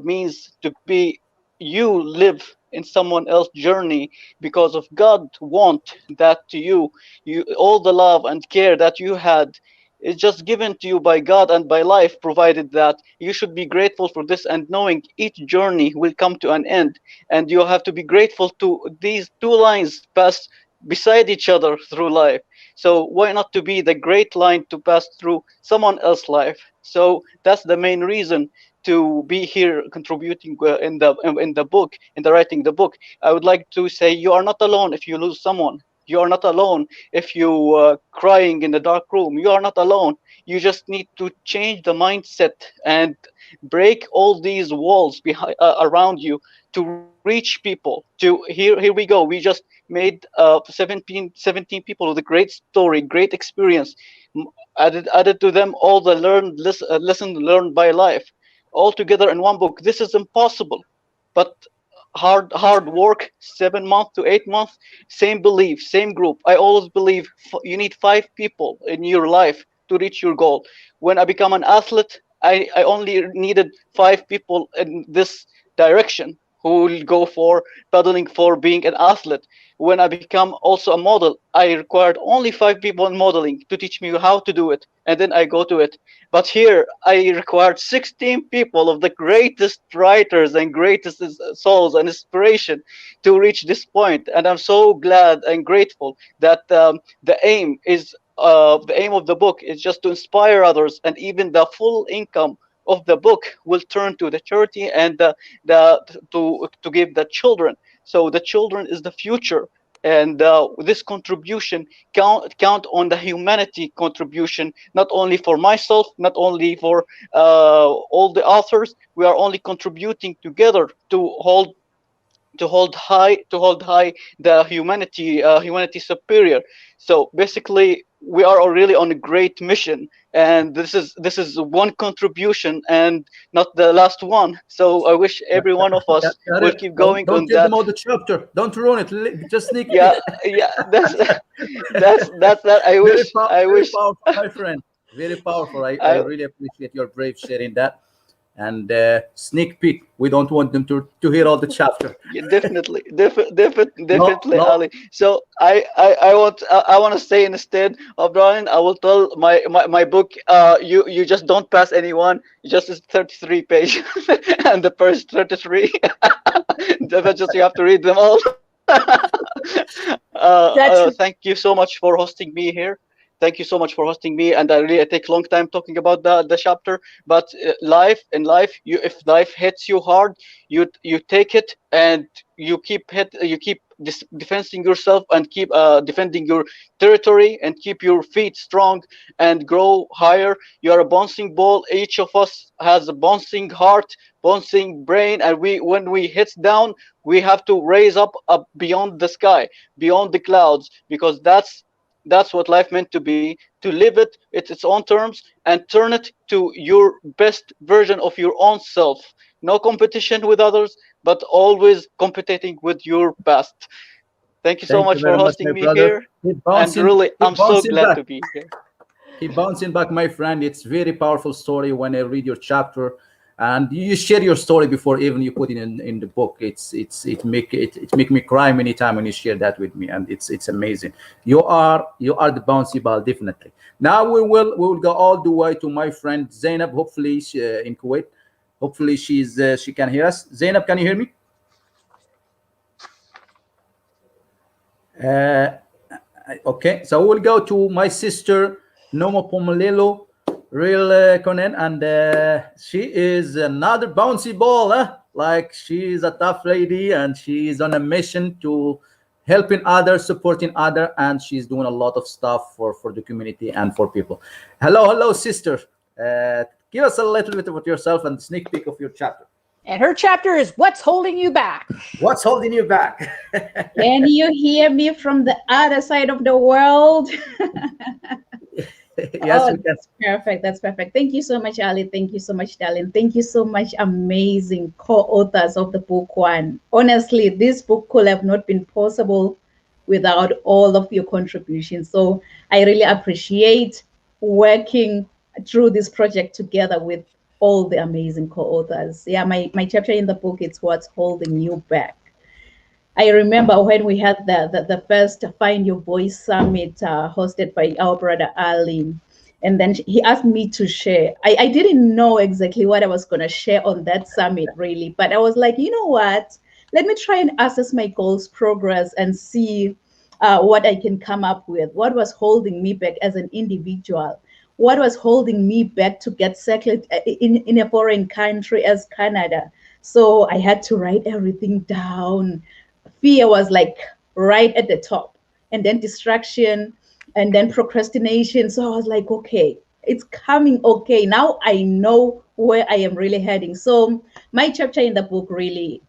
means to be, you live in someone else's journey because of God want that to you. You, all the love and care that you had is just given to you by God and by life provided, that you should be grateful for this, and knowing each journey will come to an end, and you have to be grateful to these two lines pass beside each other through life. So why not to be the great line to pass through someone else's life? So that's the main reason to be here contributing in the book, in the writing the book. I would like to say, you are not alone if you lose someone. You are not alone if you crying in the dark room. You are not alone. You just need to change the mindset and break all these walls behind around you to reach people. To here we go. We just made 17 people with a great story, great experience. Added to them all the lesson learned by life, all together in one book. This is impossible, but hard work, 7 months to 8 months, same belief, same group. I always believe you need 5 people in your life to reach your goal. When I become an athlete, I only needed 5 people in this direction who will go for pedaling, for being an athlete. When I become also a model, I required only 5 people in modeling to teach me how to do it, and then I go to it. But here I required 16 people of the greatest writers and greatest souls and inspiration to reach this point. And I'm so glad and grateful that the aim of the book is just to inspire others, and even the full income of the book will turn to the charity and to give the children. So the children is the future, and this contribution count on the humanity contribution, not only for myself, not only for all the authors. We are only contributing together to hold high the humanity superior. So basically we are really on a great mission, and this is one contribution and not the last one. So I wish every one of us will keep going don't on tell that. them all the chapter. Don't ruin it. Just sneak Yeah, yeah, that's that. I wish, very powerful, my friend. Very powerful. I I really appreciate your brave sharing that. And sneak peek. We don't want them to hear all the chapter. yeah, definitely, No. Ali. So I want to say, instead of Brian, I will tell my book. You just don't pass anyone. Just is 33 pages, and the first 33. That's just, you have to read them all. Thank you so much for hosting me here. Thank you so much for hosting me, and I take a long time talking about the chapter. But in life, if life hits you hard, you take it, and you keep defending yourself, and keep defending your territory, and keep your feet strong and grow higher. You are a bouncing ball. Each of us has a bouncing heart, bouncing brain, and when we hit down, we have to raise up beyond the sky, beyond the clouds, because that's what life meant to be, to live it its own terms, and turn it to your best version of your own self. No competition with others, but always competing with your past. Thank you so Thank you much for very much, hosting my me brother. here. And really, Keep I'm so bouncing glad back. to be here. Keep bouncing back, my friend. It's very powerful story when I read your chapter, and you share your story before even you put it in the book. It make me cry many times when you share that with me, and it's amazing. You are the bouncy ball, definitely. Now we will go all the way to my friend Zainab. Hopefully in Kuwait. Hopefully she can hear us. Zainab, can you hear me? Okay, so we'll go to my sister Noma Pomolelo, real Conan, and she is another bouncy ball. Like she's a tough lady, and she's on a mission to helping others, supporting others, and she's doing a lot of stuff for the community and for people. Hello, sister. Give us a little bit about yourself and sneak peek of your chapter. And her chapter is What's Holding You Back? What's holding you back? Can you hear me from the other side of the world? Yes, we can. That's perfect. That's perfect. Thank you so much, Ali. Thank you so much, darling. Thank you so much, amazing co-authors of the book one. Honestly, this book could have not been possible without all of your contributions. So I really appreciate working through this project together with all the amazing co-authors. Yeah, my chapter in the book, it's What's Holding You Back. I remember when we had the first Find Your Voice Summit hosted by our brother Ali, and then he asked me to share. I didn't know exactly what I was going to share on that summit, really, but I was like, you know what? Let me try and assess my goals, progress, and see what I can come up with. What was holding me back as an individual? What was holding me back to get settled in a foreign country as Canada? So I had to write everything down. Fear was like right at the top, and then distraction, and then procrastination. So I was like, okay, it's coming. Okay, now I know where I am really heading. So my chapter in the book, really,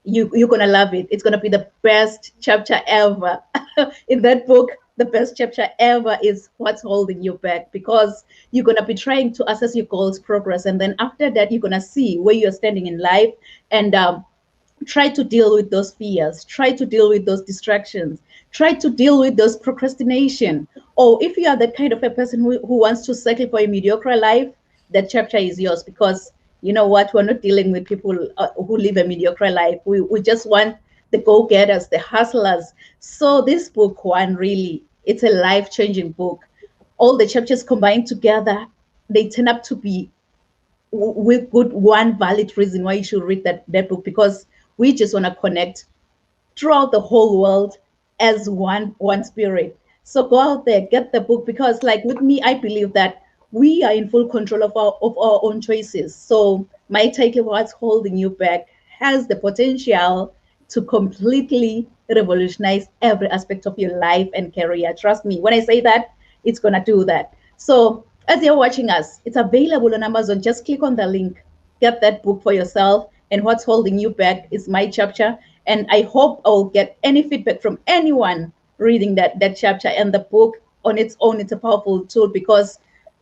you're gonna love it. It's gonna be the best chapter ever. In that book, the best chapter ever is What's Holding You Back, because you're gonna be trying to assess your goals, progress, and then after that, you're gonna see where you're standing in life, and try to deal with those fears, try to deal with those distractions, try to deal with those procrastination. Or if you are the kind of a person who wants to settle for a mediocre life, that chapter is yours, because you know what, we're not dealing with people who live a mediocre life. We just want the go-getters, the hustlers. So this book one, really, it's a life-changing book. All the chapters combined together, they turn up to be with good one valid reason why you should read that book, because we just want to connect throughout the whole world as one spirit. So go out there, get the book, because like with me, I believe that we are in full control of our own choices. So my title, What's Holding You Back, has the potential to completely revolutionize every aspect of your life and career. Trust me, when I say that, it's gonna do that. So as you're watching us, it's available on Amazon. Just click on the link, get that book for yourself. And What's Holding You Back is my chapter. And I hope I'll get any feedback from anyone reading that chapter. And the book on its own, it's a powerful tool, because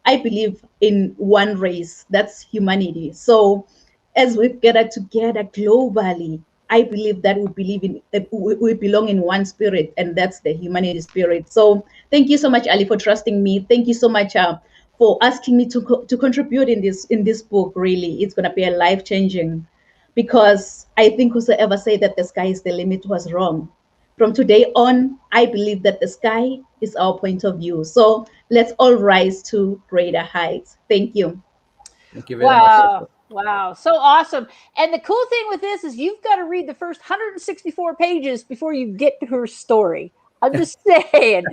I believe in one race, that's humanity. So as we've gathered together globally, I believe that we belong in one spirit, and that's the humanity spirit. So thank you so much, Ali, for trusting me. Thank you so much for asking me to contribute in this book. Really, it's going to be a life-changing, because I think whosoever said that the sky is the limit was wrong. From today on, I believe that the sky is our point of view. So let's all rise to greater heights. Thank you. Thank you very much. Wow, so awesome. And the cool thing with this is you've got to read the first 164 pages before you get to her story. I'm just saying,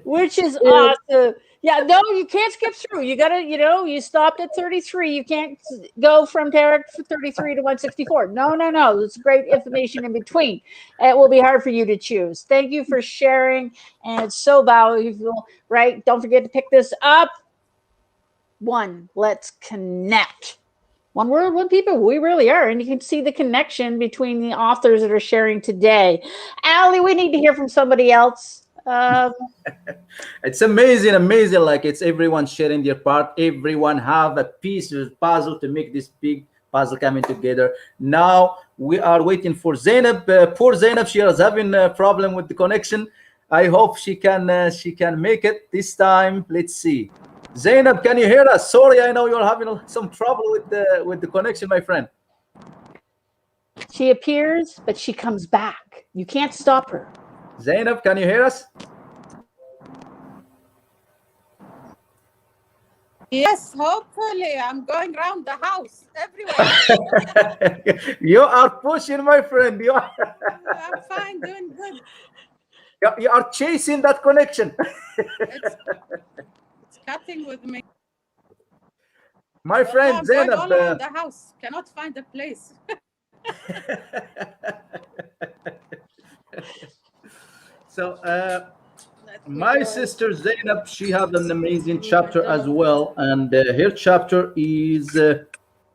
which is awesome. Yeah, no, you can't skip through. You got to, you stopped at 33. You can't go from 33 to 164. No. It's great information in between. It will be hard for you to choose. Thank you for sharing. And it's so valuable, right? Don't forget to pick this up. One, let's connect. One world, one people. We really are. And you can see the connection between the authors that are sharing today. Ali, we need to hear from somebody else. It's amazing. Like it's everyone sharing their part. Everyone have a piece of puzzle to make this big puzzle coming together. Now we are waiting for Zainab. Poor Zainab, she is having a problem with the connection. I hope she can make it this time. Let's see. Zainab, can you hear us? Sorry, I know you're having some trouble with the connection, my friend. She appears, but she comes back. You can't stop her. Zainab, can you hear us? Yes, hopefully. I'm going around the house everywhere. You are pushing, my friend. I'm fine, doing good. You are chasing that connection. It's cutting with me. My friend I'm going all Zainab. around the house. Cannot find a place. So my sister Zainab, she has an amazing chapter as well, and her chapter is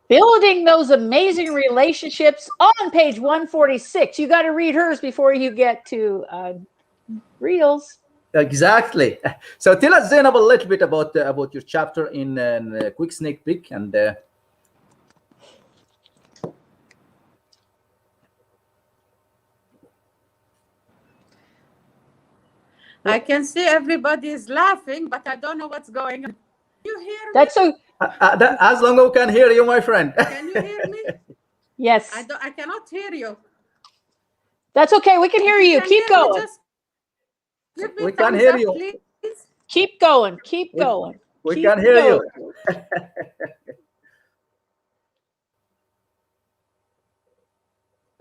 Building those amazing relationships on page 146. You got to read hers before you get to Reels. exactly. So tell us, Zainab, a little bit about your chapter in a quick sneak peek, and I can see everybody is laughing, but I don't know what's going on. You hear me? That's so. as long as we can hear you, my friend. Can you hear me? Yes. I cannot hear you. That's okay. We can hear you. Keep going. Just give me We can thumbs hear up, you. please. Keep going. Keep going. We Keep can hear going. you.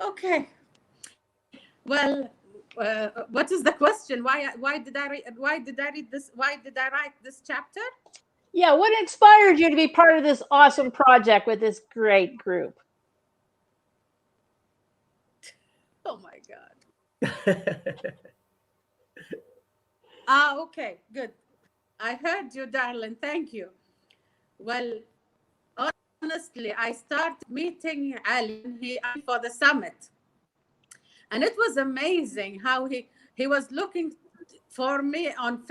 Okay. Well, what is the question? Why did I read this? Why did I write this chapter? Yeah, what inspired you to be part of this awesome project with this great group? Oh my God. Okay, good. I heard you, darling. Thank you. Well, honestly, I started meeting Ali for the summit. And it was amazing how he was looking for me on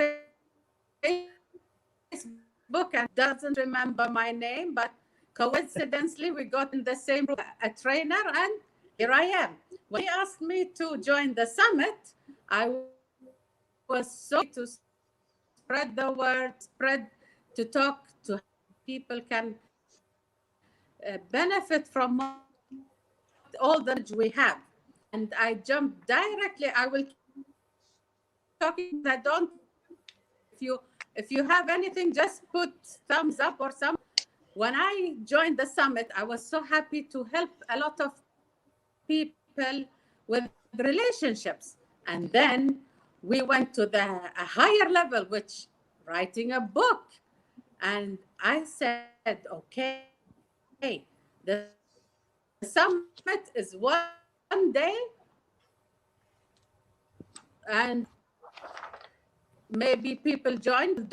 Facebook and doesn't remember my name, but coincidentally we got in the same room, a trainer, and here I am. When he asked me to join the summit, I was so to spread the word, to talk to people can benefit from all the knowledge we have. And I jumped directly. I will talking. I don't. If you have anything, just put thumbs up or some. When I joined the summit, I was so happy to help a lot of people with relationships. And then we went to a higher level, which writing a book. And I said, okay, the summit is one day, and maybe people don't,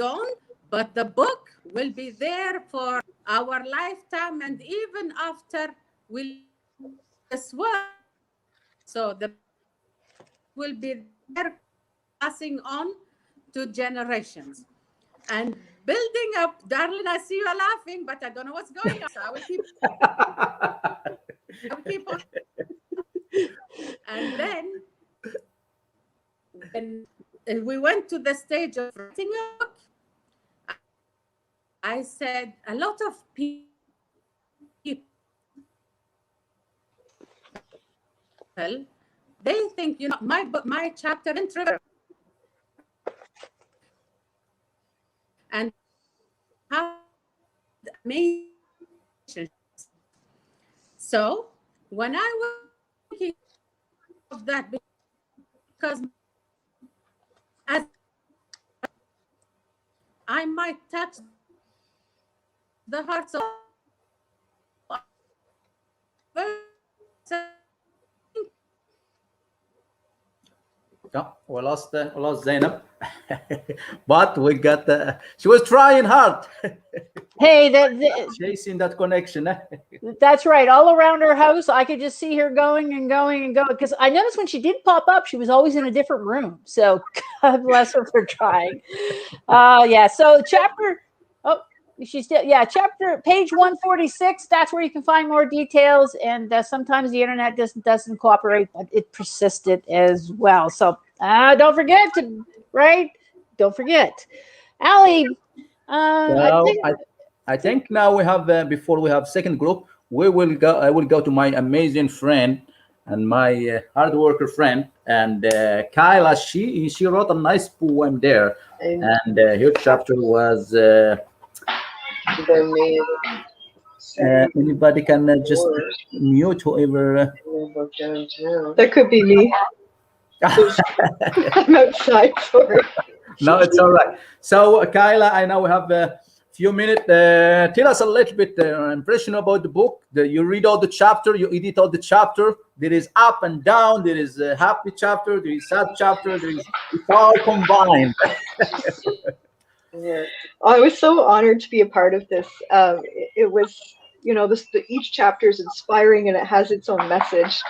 but the book will be there for our lifetime and even after we leave this world. So the will be there, passing on to generations and building up. Darling, I see you are laughing, but I don't know what's going on. So I will keep on. And then when we went to the stage of writing a book, I said a lot of people, they think, you know, my chapter intro and how amazing. So when I was thinking of that, because as I might touch the hearts of No, we lost Zainab, but we got. She was trying hard. Hey, chasing that connection. That's right. All around her house, I could just see her going and going and going. Because I noticed when she did pop up, she was always in a different room. So God bless her for trying. Yeah. So chapter. Oh, she's still. Yeah, chapter page 146. That's where you can find more details. And sometimes the internet doesn't cooperate, but it persisted as well. So don't forget to Don't forget, Ali. I think now we have before we have second group, we will go. I will go to my amazing friend and my hard worker friend, and Kyla. She wrote a nice poem there, and her chapter was. Anybody can just mute whoever. That could be me. I'm outside, sorry. No, it's all right. So, Kyla, I know we have a few minutes. Tell us a little bit impression about the book. You read all the chapter, you edit all the chapter. There is up and down. There is a happy chapter. There is sad chapter. It's all combined. Yeah. I was so honored to be a part of this. It was, each chapter is inspiring and it has its own message.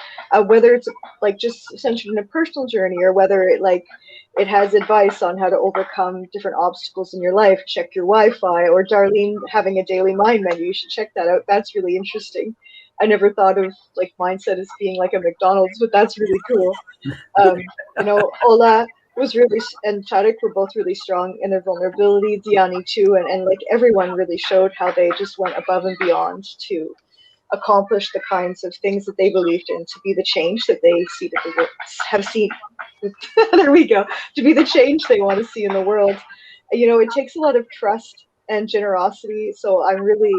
Whether it's like just essentially in a personal journey, or whether it has advice on how to overcome different obstacles in your life. Check your Wi-Fi, or Darlene having a daily mind menu. You should check that out. That's really interesting. I never thought of mindset as being like a McDonald's, but that's really cool. Ola was really, and Tarek were both really strong in their vulnerability. Diani too, and everyone really showed how they just went above and beyond to accomplish the kinds of things that they believed in, to be the change that they see that they have seen. There we go. To be the change they want to see in the world. It takes a lot of trust and generosity. So I'm really,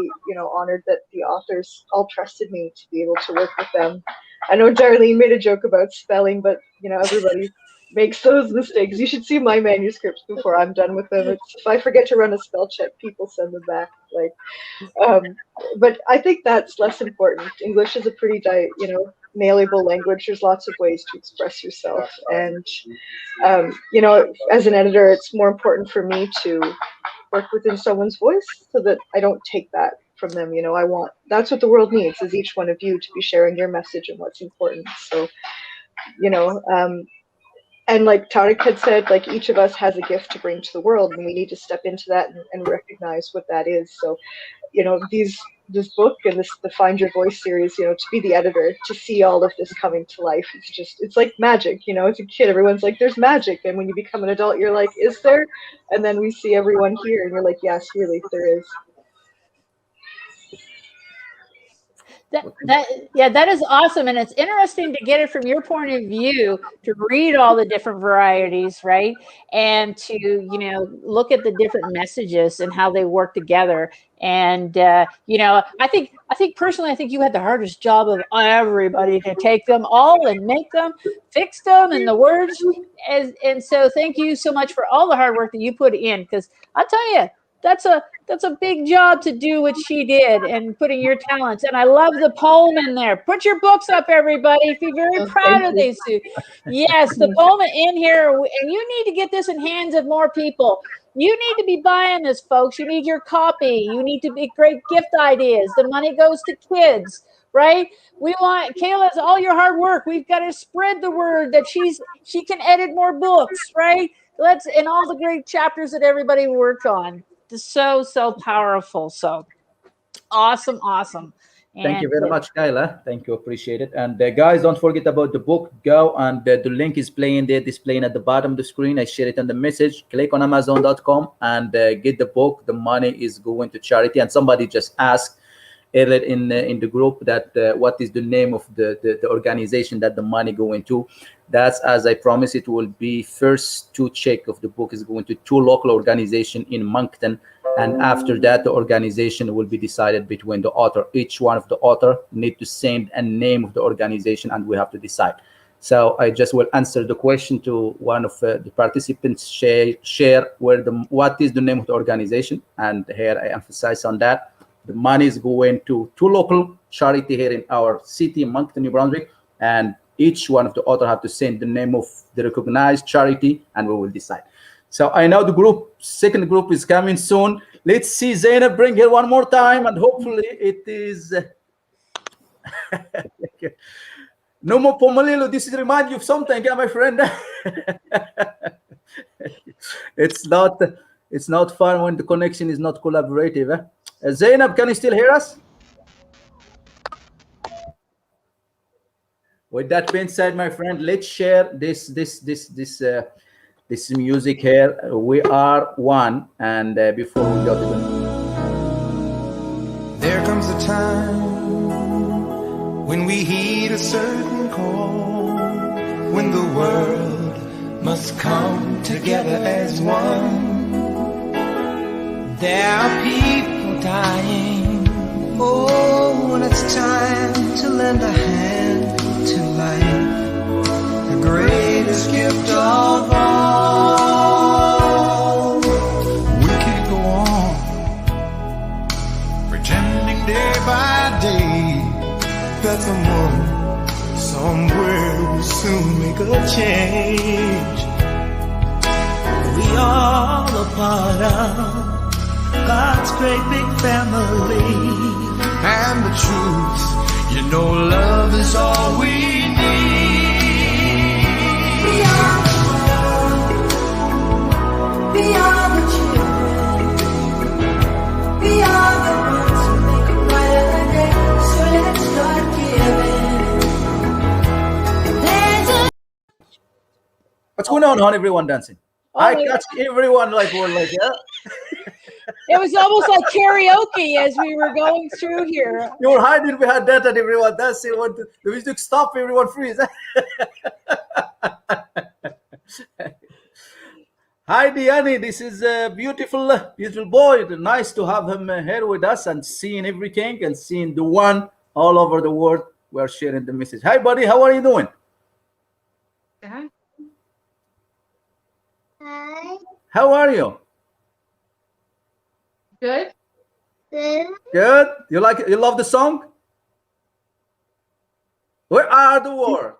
honored that the authors all trusted me to be able to work with them. I know Darlene made a joke about spelling, but everybody makes those mistakes. You should see my manuscripts before I'm done with them. If I forget to run a spell check, people send them back. But I think that's less important. English is a pretty malleable language. There's lots of ways to express yourself, and as an editor, it's more important for me to work within someone's voice so that I don't take that from them. That's what the world needs, is each one of you to be sharing your message and what's important. So and like Tarek had said, each of us has a gift to bring to the world, and we need to step into that and recognize what that is. So, this book and the Find Your Voice series, to be the editor, to see all of this coming to life, it's like magic. As a kid, everyone's like, there's magic. And when you become an adult, you're like, is there? And then we see everyone here and you're like, yes, really, there is. That is awesome, and it's interesting to get it from your point of view, to read all the different varieties, right, and to look at the different messages and how they work together. And I think personally, I think you had the hardest job of everybody to take them all and make them, fix them, and the words. And so thank you so much for all the hard work that you put in, because I'll tell you, that's a big job to do what she did, and putting your talents. And I love the poem in there. Put your books up, everybody. Be very proud of these two. Yes, the poem in here, and you need to get this in hands of more people. You need to be buying this, folks. You need your copy. You need to be great gift ideas. The money goes to kids, right? We want Kayla's all your hard work. We've got to spread the word that she can edit more books, right? And all the great chapters that everybody worked on. So powerful. So awesome. Thank you very much, Kyla. Thank you, appreciate it. And guys, don't forget about the book. Go, and the link is displaying at the bottom of the screen. I share it in the message. Click on Amazon.com and get the book. The money is going to charity. And somebody just asked earlier in the group that what is the name of the organization that the money going to. That's, as I promised, it will be first to check of the book is going to 2 local organizations in Moncton, and after that the organization will be decided between the author. Each one of the author need to send a name of the organization, and we have to decide. So I just will answer the question to one of the participants. Share what is the name of the organization, and here I emphasize on that. The money is going to 2 local charity here in our city, Moncton, New Brunswick, and each one of the author have to send the name of the recognized charity, and we will decide. So I know the second group is coming soon. Let's see Zainab bring her one more time, and hopefully it is. No more Pomalilo. This is remind you of something, my friend. It's not fun when the connection is not collaborative. Zainab, can you still hear us? With that being said, my friend, let's share this music here. We are one, and before we go to the... There comes a time when we heed a certain call, when the world must come together as one. There are people dying. Oh, when it's time to lend a hand to life, the great greatest gift of all. We can't go on pretending day by day that someone somewhere will soon make a change. We all a part of God's great big family. And the truth, you know, love is all we need. We are the world. We are the children. We are the ones who make a brighter day. So let's start giving. What's going on, everyone dancing? I catch everyone like we're like, yeah. It was almost like karaoke as we were going through here. You were hiding behind that and everyone dancing. The music stop, everyone freeze. Hi, Diani. This is a beautiful, beautiful boy. Nice to have him here with us and seeing everything and seeing the one all over the world. We're sharing the message. Hi, buddy. How are you doing? Hi. How are you? Good. Good. You like it? You love the song? Where are the world?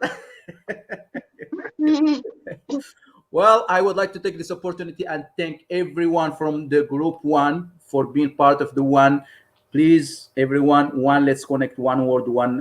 Well, I would like to take this opportunity and thank everyone from the group one for being part of the one. Please, everyone, one, let's connect one word, one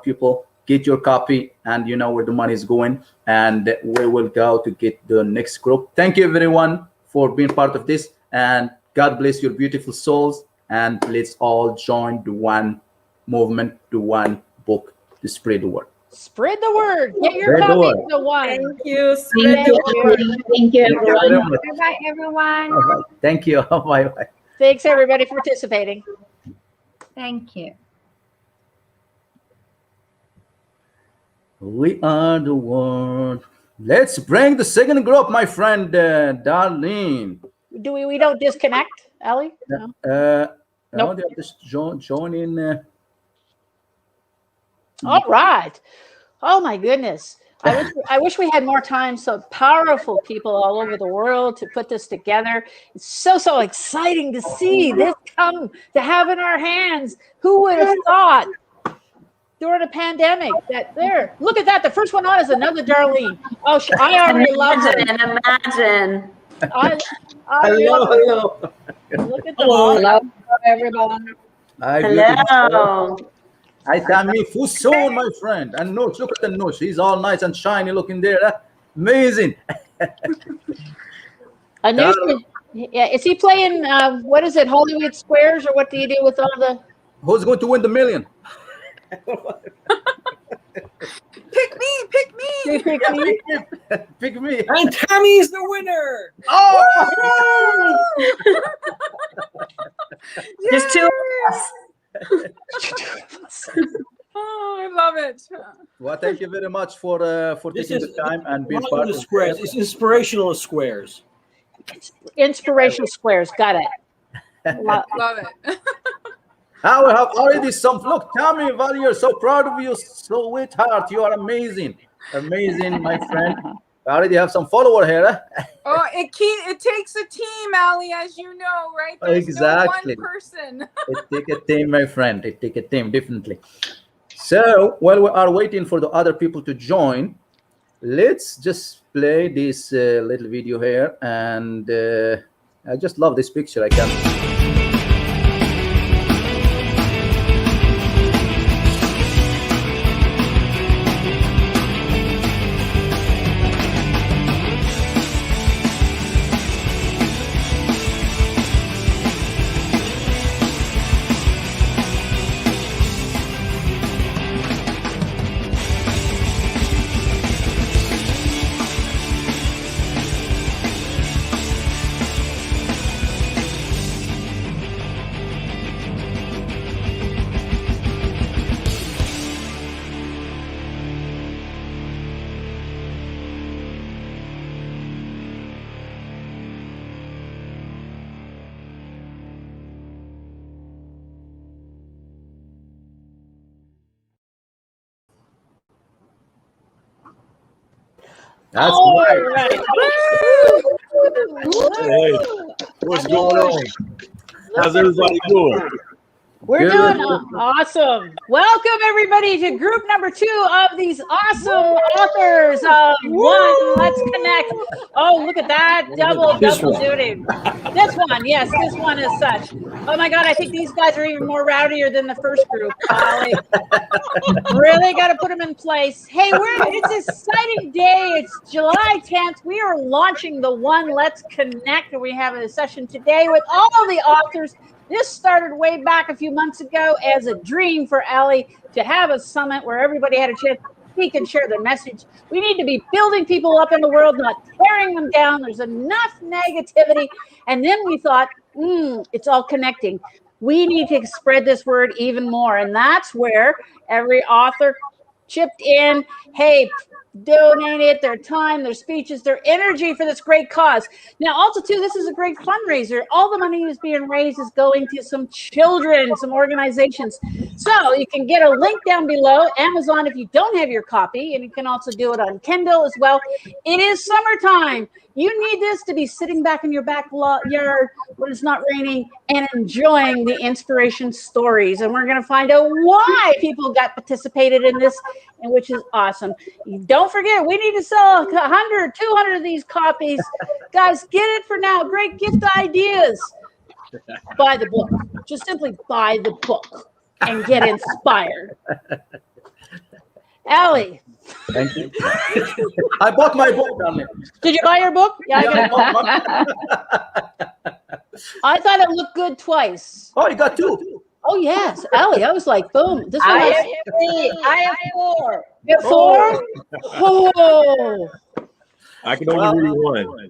people. Get your copy, and you know where the money is going, and we will go to get the next group. Thank you, everyone, for being part of this, and God bless your beautiful souls, and let's all join the one movement, the one book, to spread the word. Spread the word. Get your Spread the copy word. to the one. Thank you. Thank you. Thank you, Thank you very everyone. much. Bye-bye, everyone. All right. Thank you. Bye-bye. Thanks, everybody, for participating. Thank you. We are the world. Let's bring the second group, my friend, Darlene. We don't disconnect, Ali? No. No, Nope. they're just join in. All right. Oh my goodness. I wish we had more time. So powerful people all over the world to put this together. It's so exciting to see this come to have in our hands. Who would have thought during a pandemic that there? Look at that. The first one on is another Darlene. Oh, I already love her. Imagine. I Hello, love her. hello. Look at the hello, everyone. Hi, Hello. beautiful. Hi, Tammy Fuson, my friend. And Noosh, look at the Noosh. He's all nice and shiny looking there. Amazing. Anushka, yeah, is he playing? What is it, Hollywood Squares, or what do you do with all the? Who's going to win the million? Pick me, pick me. Pick me. Pick me. And Tammy's the winner. Oh! There's two of us. Oh, I love it. Well, thank you very much for This taking is the time and being not part the of squares. It's inspirational squares. Inspirational Squares. Got it. Love it. I will have already some. Look, Tammy Valier, so proud of you, sweetheart. You are amazing. Amazing, my friend. I already have some follower here. Huh? Oh, it takes a team, Ali, as you know, right? There's Exactly. no one person. It take a team, my friend. It take a team, definitely. So while we are waiting for the other people to join, let's just play this little video here. And I just love this picture. I can. That's All right. Hey, what's going on? How's everybody doing? We're Good. doing awesome. Welcome everybody to group number 2 of these awesome authors of One Let's Connect. Oh, look at that. Double duty. This one, yes, this one is such. Oh my God, I think these guys are even more rowdier than the first group. Ollie. Really got to put them in place. Hey, it's an exciting day. It's July 10th. We are launching the One Let's Connect, and we have a session today with all of the authors. This started way back a few months ago as a dream for Allie to have a summit where everybody had a chance to speak and share their message. We need to be building people up in the world, not tearing them down. There's enough negativity. And then we thought, it's all connecting. We need to spread this word even more. And that's where every author chipped in. Hey, donated their time, their speeches, their energy for this great cause. Now, also, too, this is a great fundraiser. All the money is being raised is going to some children, some organizations. So you can get a link down below, Amazon, if you don't have your copy, and you can also do it on Kindle as well. It is summertime. You need this to be sitting back in your backyard when it's not raining and enjoying the inspiration stories. And we're going to find out why people got participated in this, and which is awesome. Don't forget, we need to sell 100, 200 of these copies. Guys, get it for now. Great gift ideas. Buy the book. Just simply buy the book and get inspired. Allie. Thank you. I bought my book, darling. Did you buy your book? Yeah, Yeah, I thought it looked good twice. Oh, you got 2. Oh, yes. Allie, I was like, boom. This one I has have 3. I have 4. You have 4? Oh. I can only read one.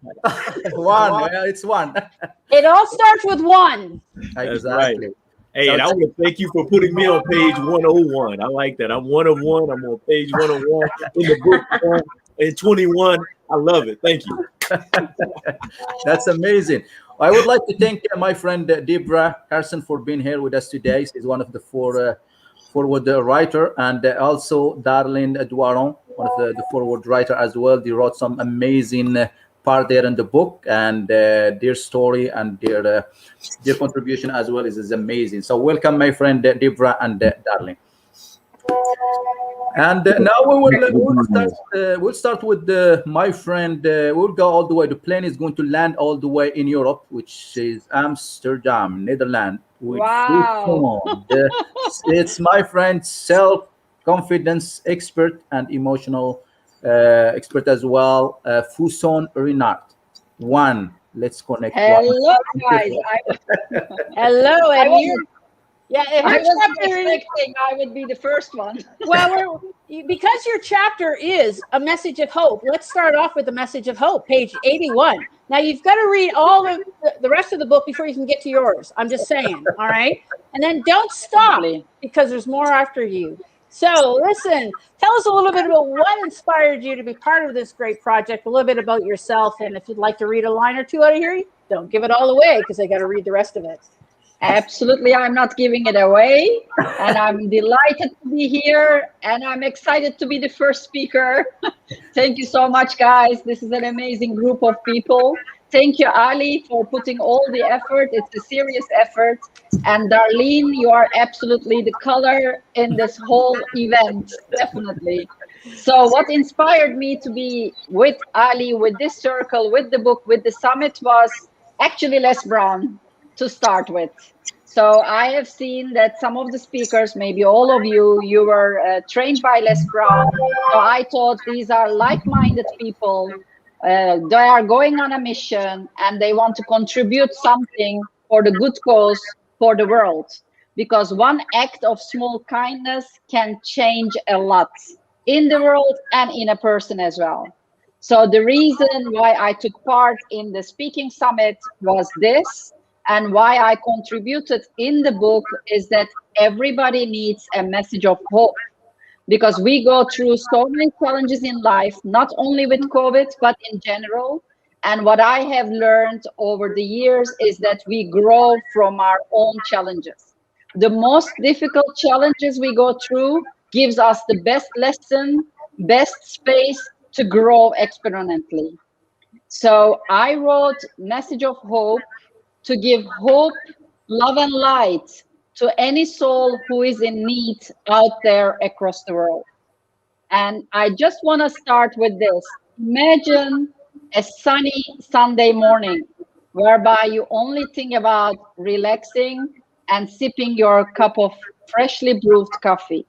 One. Yeah, it's 1. It all starts with 1. That's right. Hey, and I want to thank you for putting me on page 101. I like that. I'm 1 of 1. I'm on page 101 in the book in 21. I love it. Thank you. That's amazing. I would like to thank my friend Debra Carson for being here with us today. She's one of the forward writer, and also Darlene Duaron, one of the forward writer as well. They wrote some amazing part there in the book, and their story and their contribution as well is amazing. So welcome, my friend Debra and Darlene. And now we'll start with my friend. We'll go all the way. The plane is going to land all the way in Europe, which is Amsterdam, Netherlands. Wow. It's my friend, self-confidence expert and emotional expert as well, Fuson Renard. Let's connect. Hello, guys. Hello, I and wasn't expecting I would be the first one. Well, because your chapter is a message of hope, let's start off with the message of hope, page 81. Now, you've got to read all the rest of the book before you can get to yours. I'm just saying, all right? And then don't stop, because there's more after you. So, listen, tell us a little bit about what inspired you to be part of this great project, a little bit about yourself, and if you'd like to read a line or two out of here, don't give it all away, because I got to read the rest of it. Absolutely, I'm not giving it away, and I'm delighted to be here, and I'm excited to be the first speaker. Thank you so much, guys. This is an amazing group of people. Thank you, Ali, for putting all the effort. It's a serious effort. And Darlene, you are absolutely the color in this whole event, definitely. So what inspired me to be with Ali, with this circle, with the book, with the summit was actually Les Brown to start with. So I have seen that some of the speakers, maybe all of you were trained by Les Brown. So I thought these are like-minded people. They are going on a mission and they want to contribute something for the good cause for the world. Because one act of small kindness can change a lot in the world and in a person as well. So the reason why I took part in the speaking summit was this. And why I contributed in the book is that everybody needs a message of hope, because we go through so many challenges in life, not only with COVID, but in general. And what I have learned over the years is that we grow from our own challenges. The most difficult challenges we go through gives us the best lesson, best space to grow exponentially. So I wrote Message of Hope to give hope, love, and light to any soul who is in need out there across the world. And I just want to start with this. Imagine a sunny Sunday morning whereby you only think about relaxing and sipping your cup of freshly brewed coffee.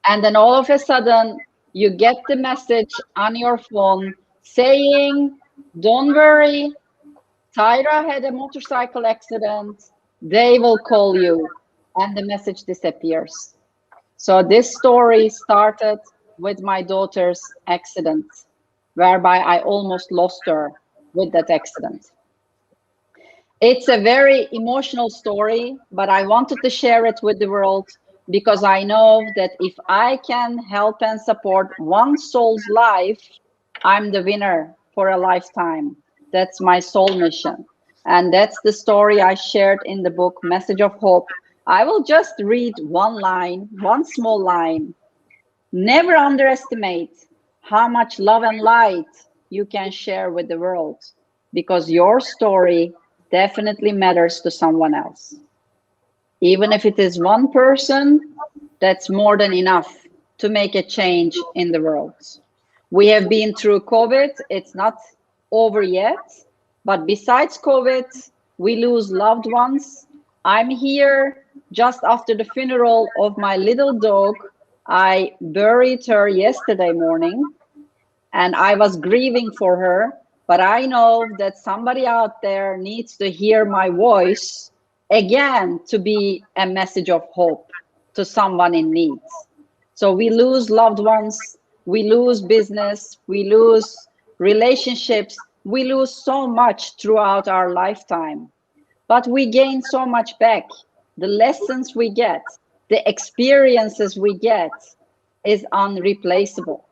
And then all of a sudden, you get the message on your phone saying, don't worry, Tyra had a motorcycle accident. They will call you. And the message disappears. So this story started with my daughter's accident, whereby I almost lost her with that accident. It's a very emotional story, but I wanted to share it with the world because I know that if I can help and support one soul's life, I'm the winner for a lifetime. That's my soul mission. And that's the story I shared in the book, Message of Hope. I will just read one line, one small line. Never underestimate how much love and light you can share with the world, because your story definitely matters to someone else. Even if it is one person, that's more than enough to make a change in the world. We have been through COVID. It's not over yet, but besides COVID, we lose loved ones. I'm here just after the funeral of my little dog. I buried her yesterday morning and I was grieving for her, but I know that somebody out there needs to hear my voice again to be a message of hope to someone in need. So we lose loved ones, we lose business, we lose relationships, we lose so much throughout our lifetime, but we gain so much back. The lessons we get, the experiences we get is unreplaceable.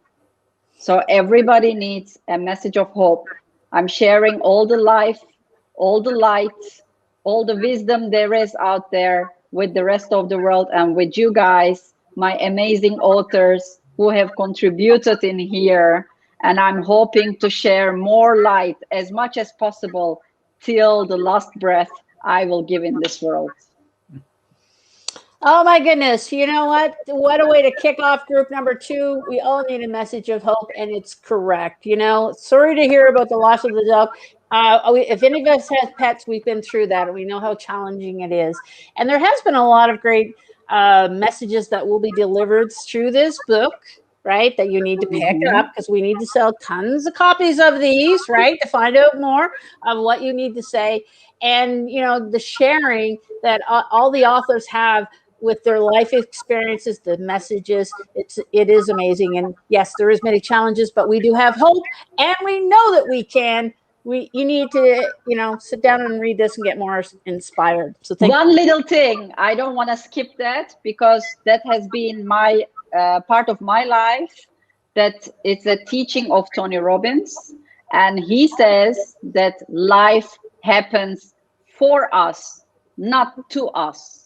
So everybody needs a message of hope. I'm sharing all the life, all the light, all the wisdom there is out there with the rest of the world and with you guys, my amazing authors who have contributed in here. And I'm hoping to share more light as much as possible till the last breath I will give in this world. Oh my goodness. You know what? What a way to kick off group number 2. We all need a message of hope, and it's correct. You know, sorry to hear about the loss of the dog. If any of us has pets, we've been through that, and we know how challenging it is. And there has been a lot of great messages that will be delivered through this book, right? That you need to pick up, because we need to sell tons of copies of these, right? To find out more of what you need to say. And, you know, the sharing that all the authors have with their life experiences, the messages, it is amazing. And yes, there is many challenges, but we do have hope, and we know that we can. You need to, you know, sit down and read this and get more inspired. So one little thing, I don't want to skip that, because that has been my part of my life. That it's a teaching of Tony Robbins, and he says that life happens for us, not to us.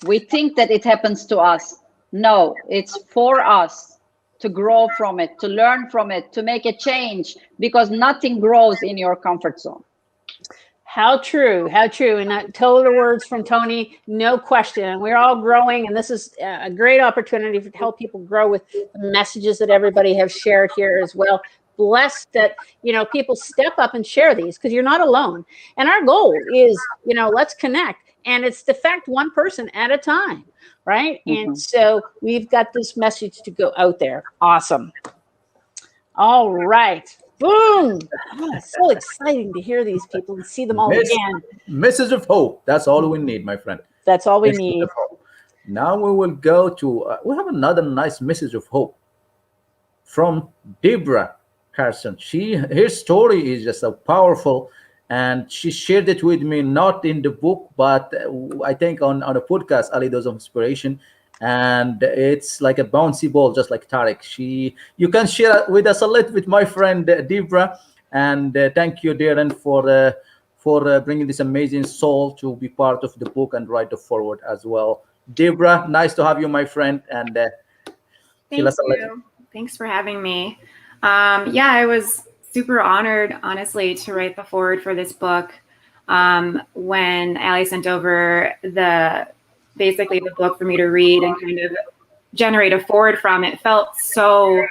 We think that it happens to us. No, it's for us to grow from it, to learn from it, to make a change, because nothing grows in your comfort zone. How true, how true. And that total words from Tony, no question. And we're all growing, and this is a great opportunity to help people grow with the messages that everybody has shared here as well. Blessed that, you know, people step up and share these, because you're not alone. And our goal is, you know, let's connect. And it's to affect one person at a time, right? And so we've got this message to go out there. Awesome. All right. Boom. Oh, it's so exciting to hear these people and see them all again. Message of hope. That's all we need, my friend. That's all we need. Now we will go to, we have another nice message of hope from Deborah Carson. Her story is just so powerful. And she shared it with me, not in the book, but I think on a podcast, Ali Dose of Inspiration. And it's like a bouncy ball, just like Tarek. You can share with us a little bit, my friend Deborah. And thank you, Darren, for bringing this amazing soul to be part of the book and write the forward as well. Deborah, nice to have you, my friend. And thank you. Thanks for having me. Yeah, I was super honored, honestly, to write the foreword for this book. When Ali sent over basically the book for me to read and kind of generate a foreword from, it felt so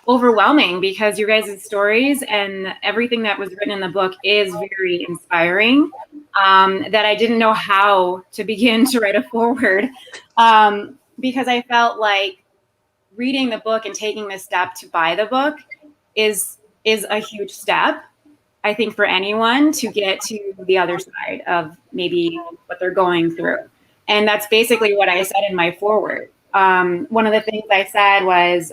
overwhelming because you guys' stories and everything that was written in the book is very inspiring, that I didn't know how to begin to write a foreword, because I felt like reading the book and taking the step to buy the book is a huge step, I think, for anyone to get to the other side of maybe what they're going through. And that's basically what I said in my foreword. One of the things I said was,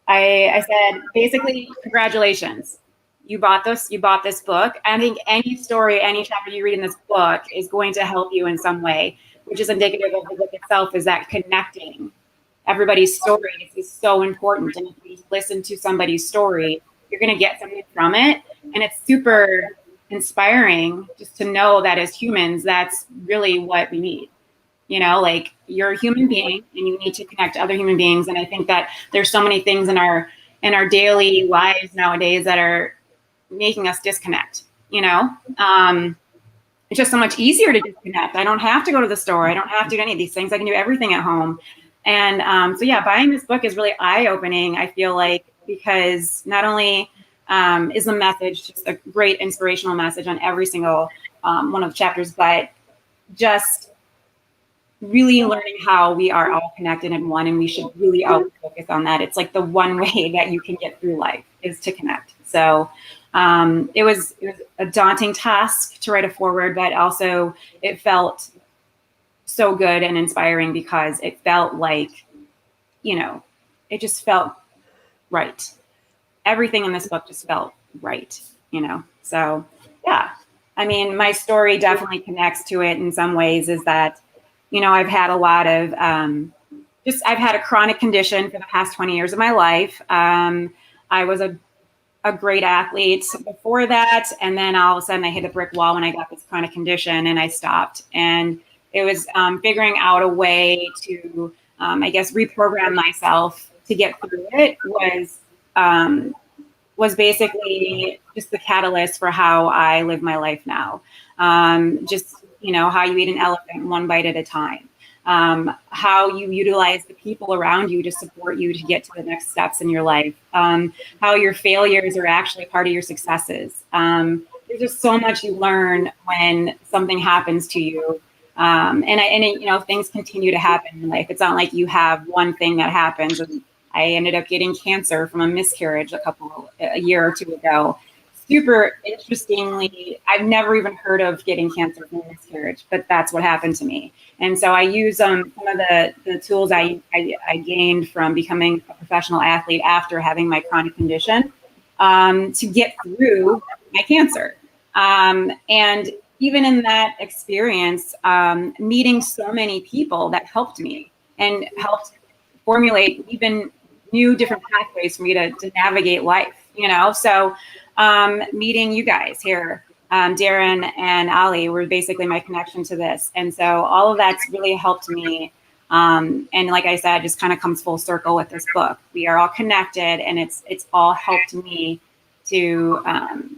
I said, basically, congratulations. You bought this book. I think any story, any chapter you read in this book is going to help you in some way, which is indicative of the book itself, is that connecting everybody's stories is so important. And if you listen to somebody's story, you're going to get something from it. And it's super inspiring just to know that as humans, that's really what we need. You know, like, you're a human being and you need to connect to other human beings. And I think that there's so many things in our daily lives nowadays that are making us disconnect, you know? It's just so much easier to disconnect. I don't have to go to the store. I don't have to do any of these things. I can do everything at home. And so, yeah, buying this book is really eye-opening, I feel like, because not only is the message just a great inspirational message on every single one of the chapters, but just really learning how we are all connected in one, and we should really always focus on that. It's like the one way that you can get through life is to connect. So it was a daunting task to write a foreword, but also it felt so good and inspiring because it felt like, you know, it just felt right. Everything in this book just felt right, you know? So yeah, I mean, my story definitely connects to it in some ways, is that, you know, I've had a lot of, I've had a chronic condition for the past 20 years of my life. I was a great athlete before that. And then all of a sudden I hit a brick wall when I got this chronic condition and I stopped. And it was figuring out a way to, I guess, reprogram myself to get through it was basically just the catalyst for how I live my life now. Just, you know, how you eat an elephant one bite at a time. How you utilize the people around you to support you to get to the next steps in your life. How your failures are actually part of your successes. There's just so much you learn when something happens to you. You know, things continue to happen in life. It's not like you have one thing that happens. And I ended up getting cancer from a miscarriage a year or two ago. Super interestingly, I've never even heard of getting cancer from a miscarriage, but that's what happened to me. And so I use some of the tools I gained from becoming a professional athlete after having my chronic condition to get through my cancer. And even in that experience, meeting so many people that helped me and helped formulate even new different pathways for me to navigate life, you know? So meeting you guys here, Darren and Ali, were basically my connection to this. And so all of that's really helped me. And like I said, just kind of comes full circle with this book. We are all connected, and it's all helped me to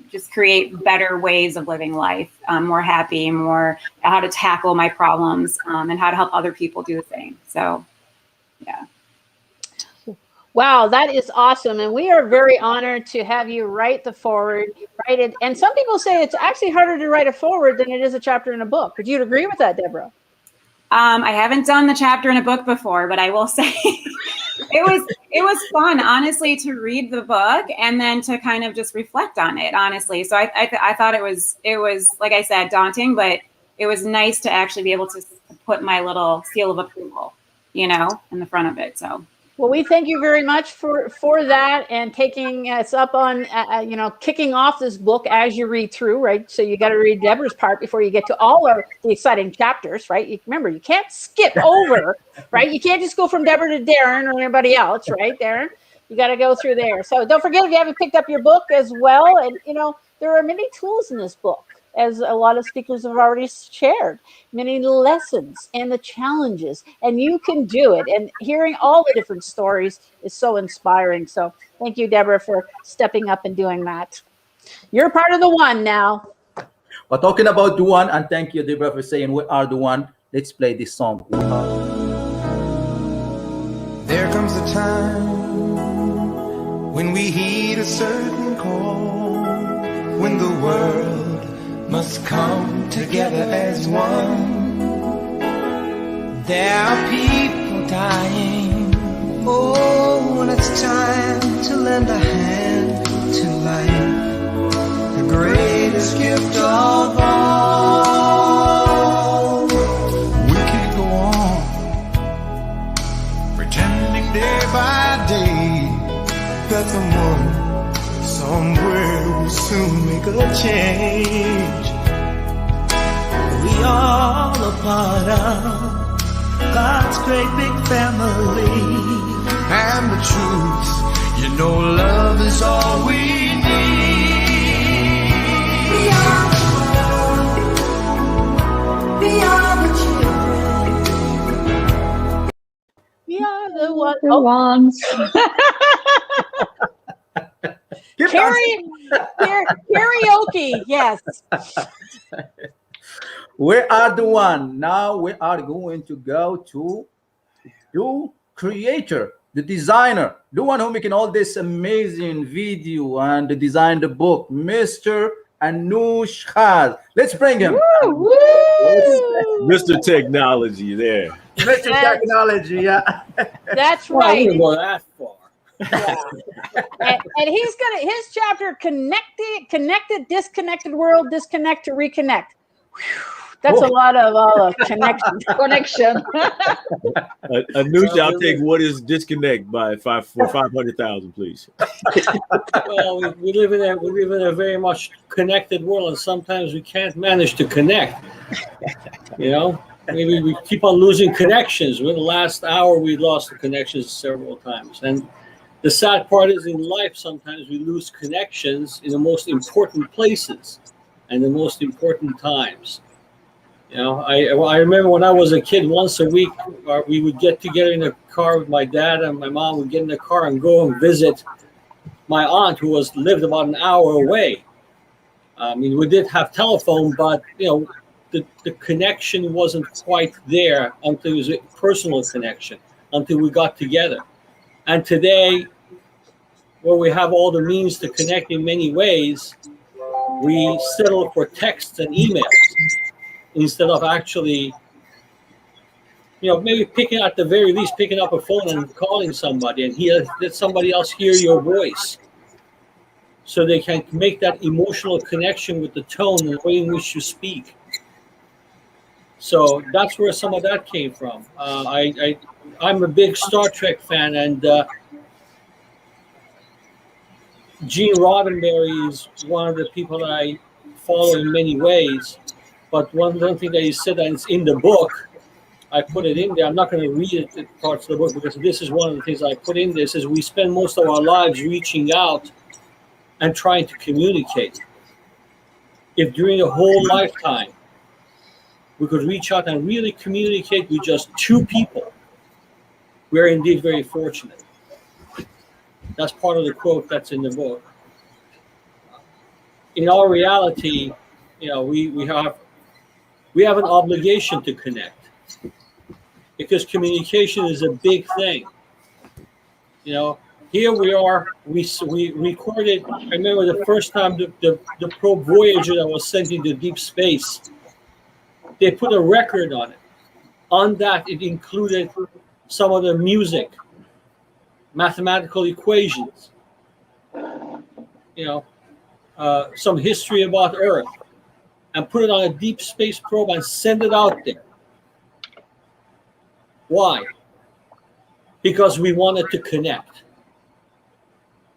just create better ways of living life, more happy, more how to tackle my problems, and how to help other people do the same. So, yeah. Wow, that is awesome. And we are very honored to have you write the foreword, write it. And some people say it's actually harder to write a foreword than it is a chapter in a book. Would you agree with that, Deborah? I haven't done the chapter in a book before, but I will say it was fun, honestly, to read the book and then to kind of just reflect on it, honestly. So I thought it was, like I said, daunting, but it was nice to actually be able to put my little seal of approval, you know, in the front of it. So. Well, we thank you very much for that and taking us up on, you know, kicking off this book as you read through, right? So you got to read Deborah's part before you get to all of the exciting chapters, right? Remember, you can't skip over, right? You can't just go from Deborah to Darren or anybody else, right, Darren? You got to go through there. So don't forget, if you haven't picked up your book as well, and, you know, there are many tools in this book. as a lot of speakers have already shared, many lessons and the challenges, and you can do it. And hearing all the different stories is so inspiring. So thank you, Deborah, for stepping up and doing that. You're part of the one now. But talking about the one, and thank you, Deborah, for saying we are the one. Let's play this song. There comes a time when we heed a certain call, when the world must come together as one. There are people dying. Oh, when it's time to lend a hand to life, the greatest gift of all. We can't go on pretending day by day that someone somewhere will soon make a change. We all a part of God's great big family, and the truth, you know, love is all we need. We are the children. We are the one. The ones. Karaoke, yes. We are the one. Now we are going to go to the creator, the designer, the one who making all this amazing video and design the book, Mr. Anush Khaz. Let's bring him. Woo, woo. Mr. Technology there. Mr. Technology, yeah. That's Well, I right. wouldn't go that far. And he's gonna, his chapter, connected, disconnected world, disconnect to reconnect. Whew, that's a lot of connection. Anush, I'll take what is disconnect for 500,000, please. Well, we live in a very much connected world, and sometimes we can't manage to connect. You know, maybe we keep on losing connections. In the last hour, we lost the connections several times, and the sad part is in life, sometimes we lose connections in the most important places and the most important times. You know, I remember when I was a kid, once a week, we would get together in a car with my dad and my mom would get in the car and go and visit my aunt who lived about an hour away. I mean, we did have telephone, but, you know, the connection wasn't quite there until it was a personal connection, until we got together. And today, where we have all the means to connect in many ways, we settle for texts and emails instead of actually, you know, maybe at the very least, picking up a phone and calling somebody and let somebody else hear your voice so they can make that emotional connection with the tone and the way in which you speak. So that's where some of that came from. I'm a big Star Trek fan, and Gene Roddenberry is one of the people that I follow in many ways. But one thing that he said, and it's in the book, I put it in there. I'm not going to read it parts of the book because this is one of the things I put in there. It says we spend most of our lives reaching out and trying to communicate. If during a whole lifetime we could reach out and really communicate with just two people, we're indeed very fortunate. That's part of the quote that's in the book. In our reality, you know, we have an obligation to connect because communication is a big thing. You know, here we are. We recorded. I remember the first time the probe Voyager that was sent into deep space. They put a record on it. On that, it included some of the music, mathematical equations, you know, some history about Earth, and put it on a deep space probe and send it out there. Why? Because we wanted to connect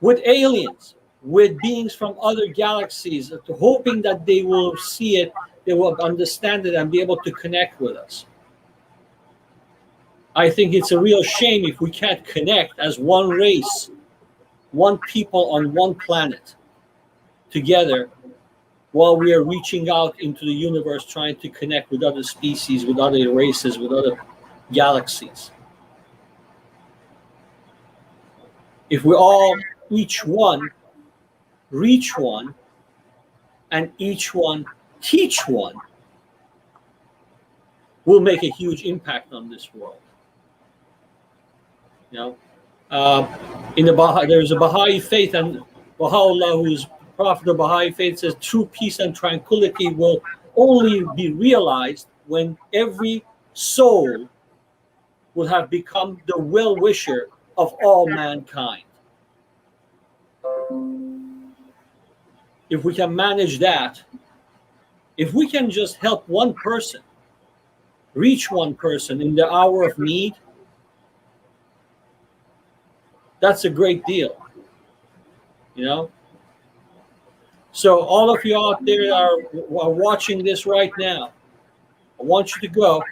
with aliens, with beings from other galaxies, hoping that they will see it, they will understand it, and be able to connect with us. I think it's a real shame if we can't connect as one race, one people on one planet together while we are reaching out into the universe, trying to connect with other species, with other races, with other galaxies. If we all, each one, reach one, and each one teach one, we'll make a huge impact on this world. You know, in the Baha'i, there's a Baha'i faith, and Baha'u'llah, who's prophet of the Baha'i faith, says true peace and tranquility will only be realized when every soul will have become the well-wisher of all mankind. If we can manage that, if we can just help one person, reach one person in the hour of need, that's a great deal, you know? So all of you out there that are watching this right now, I want you to go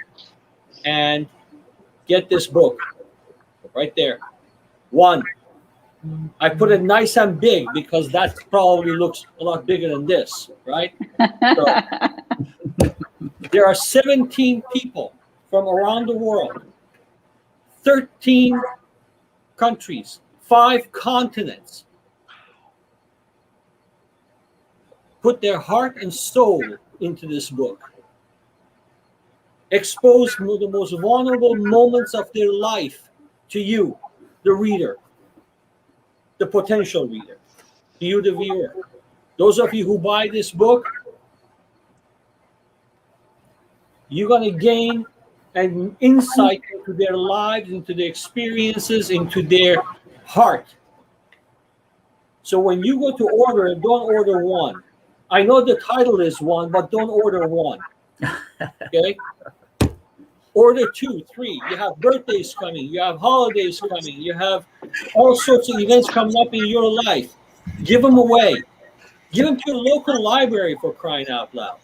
and get this book right there. One, I put it nice and big because that probably looks a lot bigger than this, right? So, there are 17 people from around the world, 13 countries, 5 continents, put their heart and soul into this book, expose the most vulnerable moments of their life to you, the reader, the potential reader, to you, the viewer. Those of you who buy this book, you're going to gain an insight into their lives, into their experiences, into their heart. So when you go to order, don't order one. I know the title is one, but don't order one. Okay? Order 2, 3. You have birthdays coming. You have holidays coming. You have all sorts of events coming up in your life. Give them away. Give them to your local library, for crying out loud.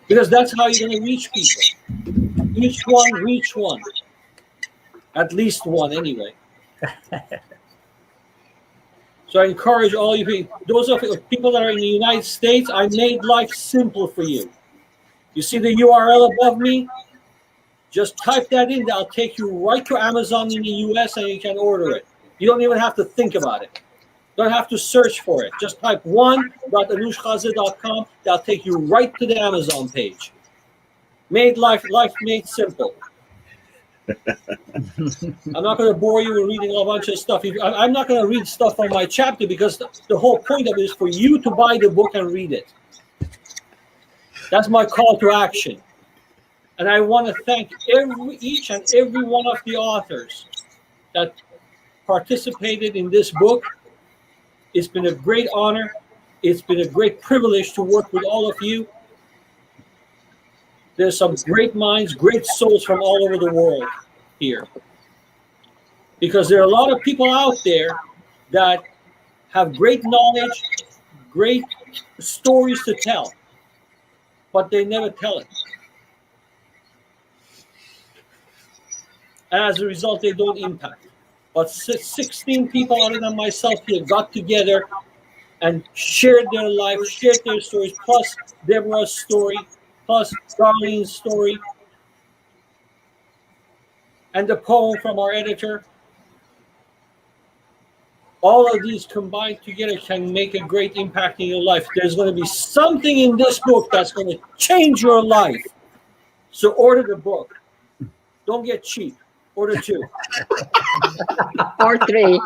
Because that's how you're going to reach people. Each one, reach one. At least one, anyway. So I encourage all you people, those of you people that are in the United States, I made life simple for you. You see the URL above me? Just type that in. That'll take you right to Amazon in the US and you can order it. You don't even have to think about it. Don't have to search for it. Just type one.anoushkhazer.com. That'll take you right to the Amazon page. Made life made simple. I'm not going to bore you with reading a bunch of stuff. I'm not going to read stuff from my chapter because the whole point of it is for you to buy the book and read it. That's my call to action. And I want to thank each and every one of the authors that participated in this book. It's been a great honor. It's been a great privilege to work with all of you. There's some great minds, great souls from all over the world here. Because there are a lot of people out there that have great knowledge, great stories to tell, but they never tell it. And as a result, they don't impact. But 16 people other than myself here got together and shared their life, shared their stories, plus Deborah's story, plus Darlene's story, and the poem from our editor. All of these combined together can make a great impact in your life. There's going to be something in this book that's going to change your life. So order the book. Don't get cheap. Order 2. Or 3.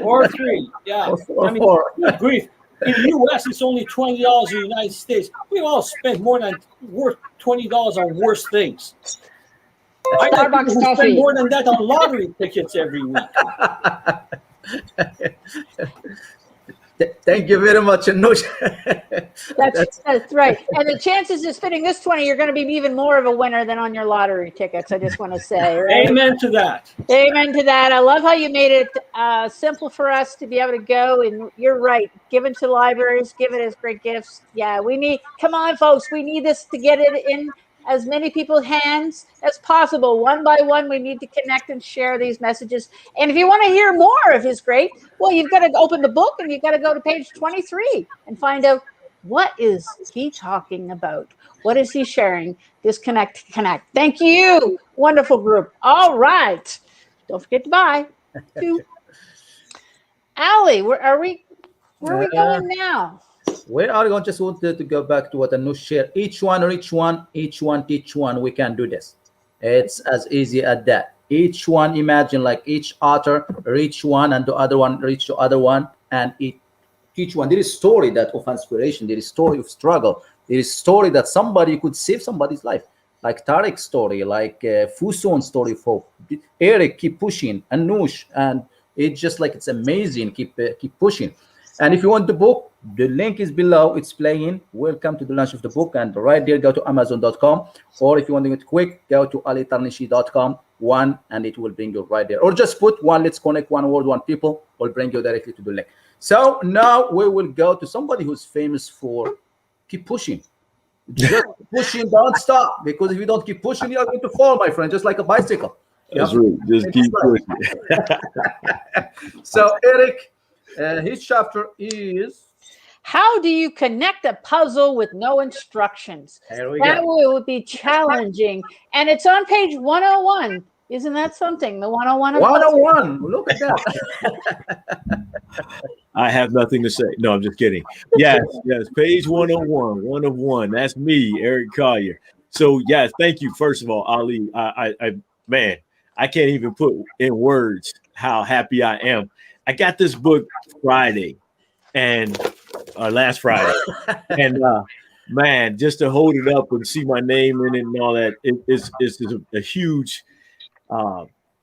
Or 3, yeah. I mean, good grief. In the U.S., it's only $20 in the United States. We all spend more than worth $20 on worse things. I know people who spend more than that on lottery tickets every week. Thank you very much, Anoush. That's right. And the chances of spending this 20, you're going to be even more of a winner than on your lottery tickets. I just want to say. Right? Amen to that. Amen to that. I love how you made it simple for us to be able to go. And you're right. Give it to libraries. Give it as great gifts. Yeah, we need. Come on, folks. We need this to get it in as many people's hands as possible. One by one, we need to connect and share these messages. And if you want to hear more of his great, well, you've got to open the book and you've got to go to page 23 and find out, what is he talking about? What is he sharing? Disconnect, connect. Thank you. Wonderful group. All right. Don't forget to buy. Ali, where are we going now? We are going just wanted to go back to what Anush shared. Each one, we can do this. It's as easy as that. Each one, imagine like each author reach one and the other one reach the other one, and each one, there is story that of inspiration, there is story of struggle, there is story that somebody could save somebody's life, like Tariq's story, like Fusion's story of hope. Eric, keep pushing, Anush, and it's just like, it's amazing. Keep pushing. And if you want the book, the link is below. It's playing. Welcome to the launch of the book. And right there, go to Amazon.com. Or if you want to get quick, go to alitarnishi.com. And it will bring you right there. Or just put one, let's connect, one word, one people, will bring you directly to the link. So now we will go to somebody who's famous for keep pushing. Just pushing, don't stop. Because if you don't keep pushing, you're going to fall, my friend, just like a bicycle. That's right. Just keep pushing. So Eric, his chapter is how do you connect a puzzle with no instructions? That would be challenging. And it's on page 101. Isn't that something? The 101. 101. Look at that. I have nothing to say. No, I'm just kidding. Yes, page 101, one of one. That's me, Eric Collier. So yes, thank you. First of all, Ali, man, I can't even put in words how happy I am. I got this book Friday and last Friday. And man, just to hold it up and see my name in it and all that, it's a huge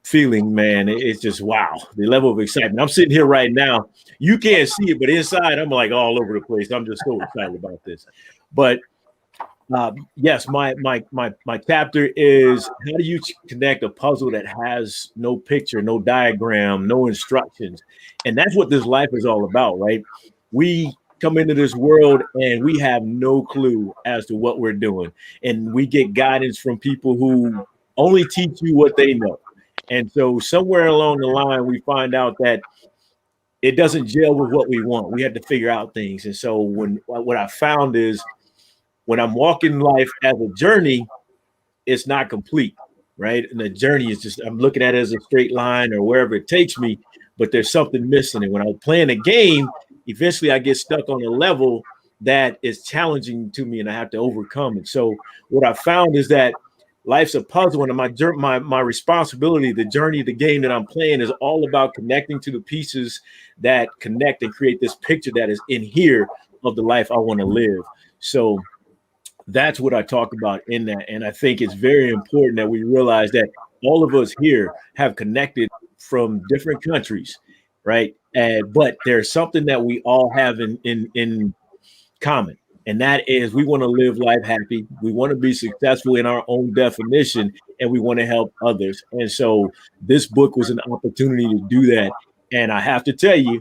feeling, man. It's just wow, the level of excitement. I'm sitting here right now. You can't see it, but inside I'm like all over the place. I'm just so excited about this. But yes, my chapter is how do you connect a puzzle that has no picture, no diagram, no instructions. And that's what this life is all about, right? We come into this world and we have no clue as to what we're doing. And we get guidance from people who only teach you what they know. And so somewhere along the line, we find out that it doesn't gel with what we want. We had to figure out things. And so what I found is when I'm walking life as a journey, it's not complete, right? And the journey is just, I'm looking at it as a straight line or wherever it takes me, but there's something missing. And when I'm playing a game, eventually I get stuck on a level that is challenging to me and I have to overcome it. So what I found is that life's a puzzle, and my responsibility, the journey, the game that I'm playing is all about connecting to the pieces that connect and create this picture that is in here of the life I want to live. So that's what I talk about in that. And I think it's very important that we realize that all of us here have connected from different countries, right? But there's something that we all have in common. And that is we want to live life happy. We want to be successful in our own definition, and we want to help others. And so this book was an opportunity to do that. And I have to tell you,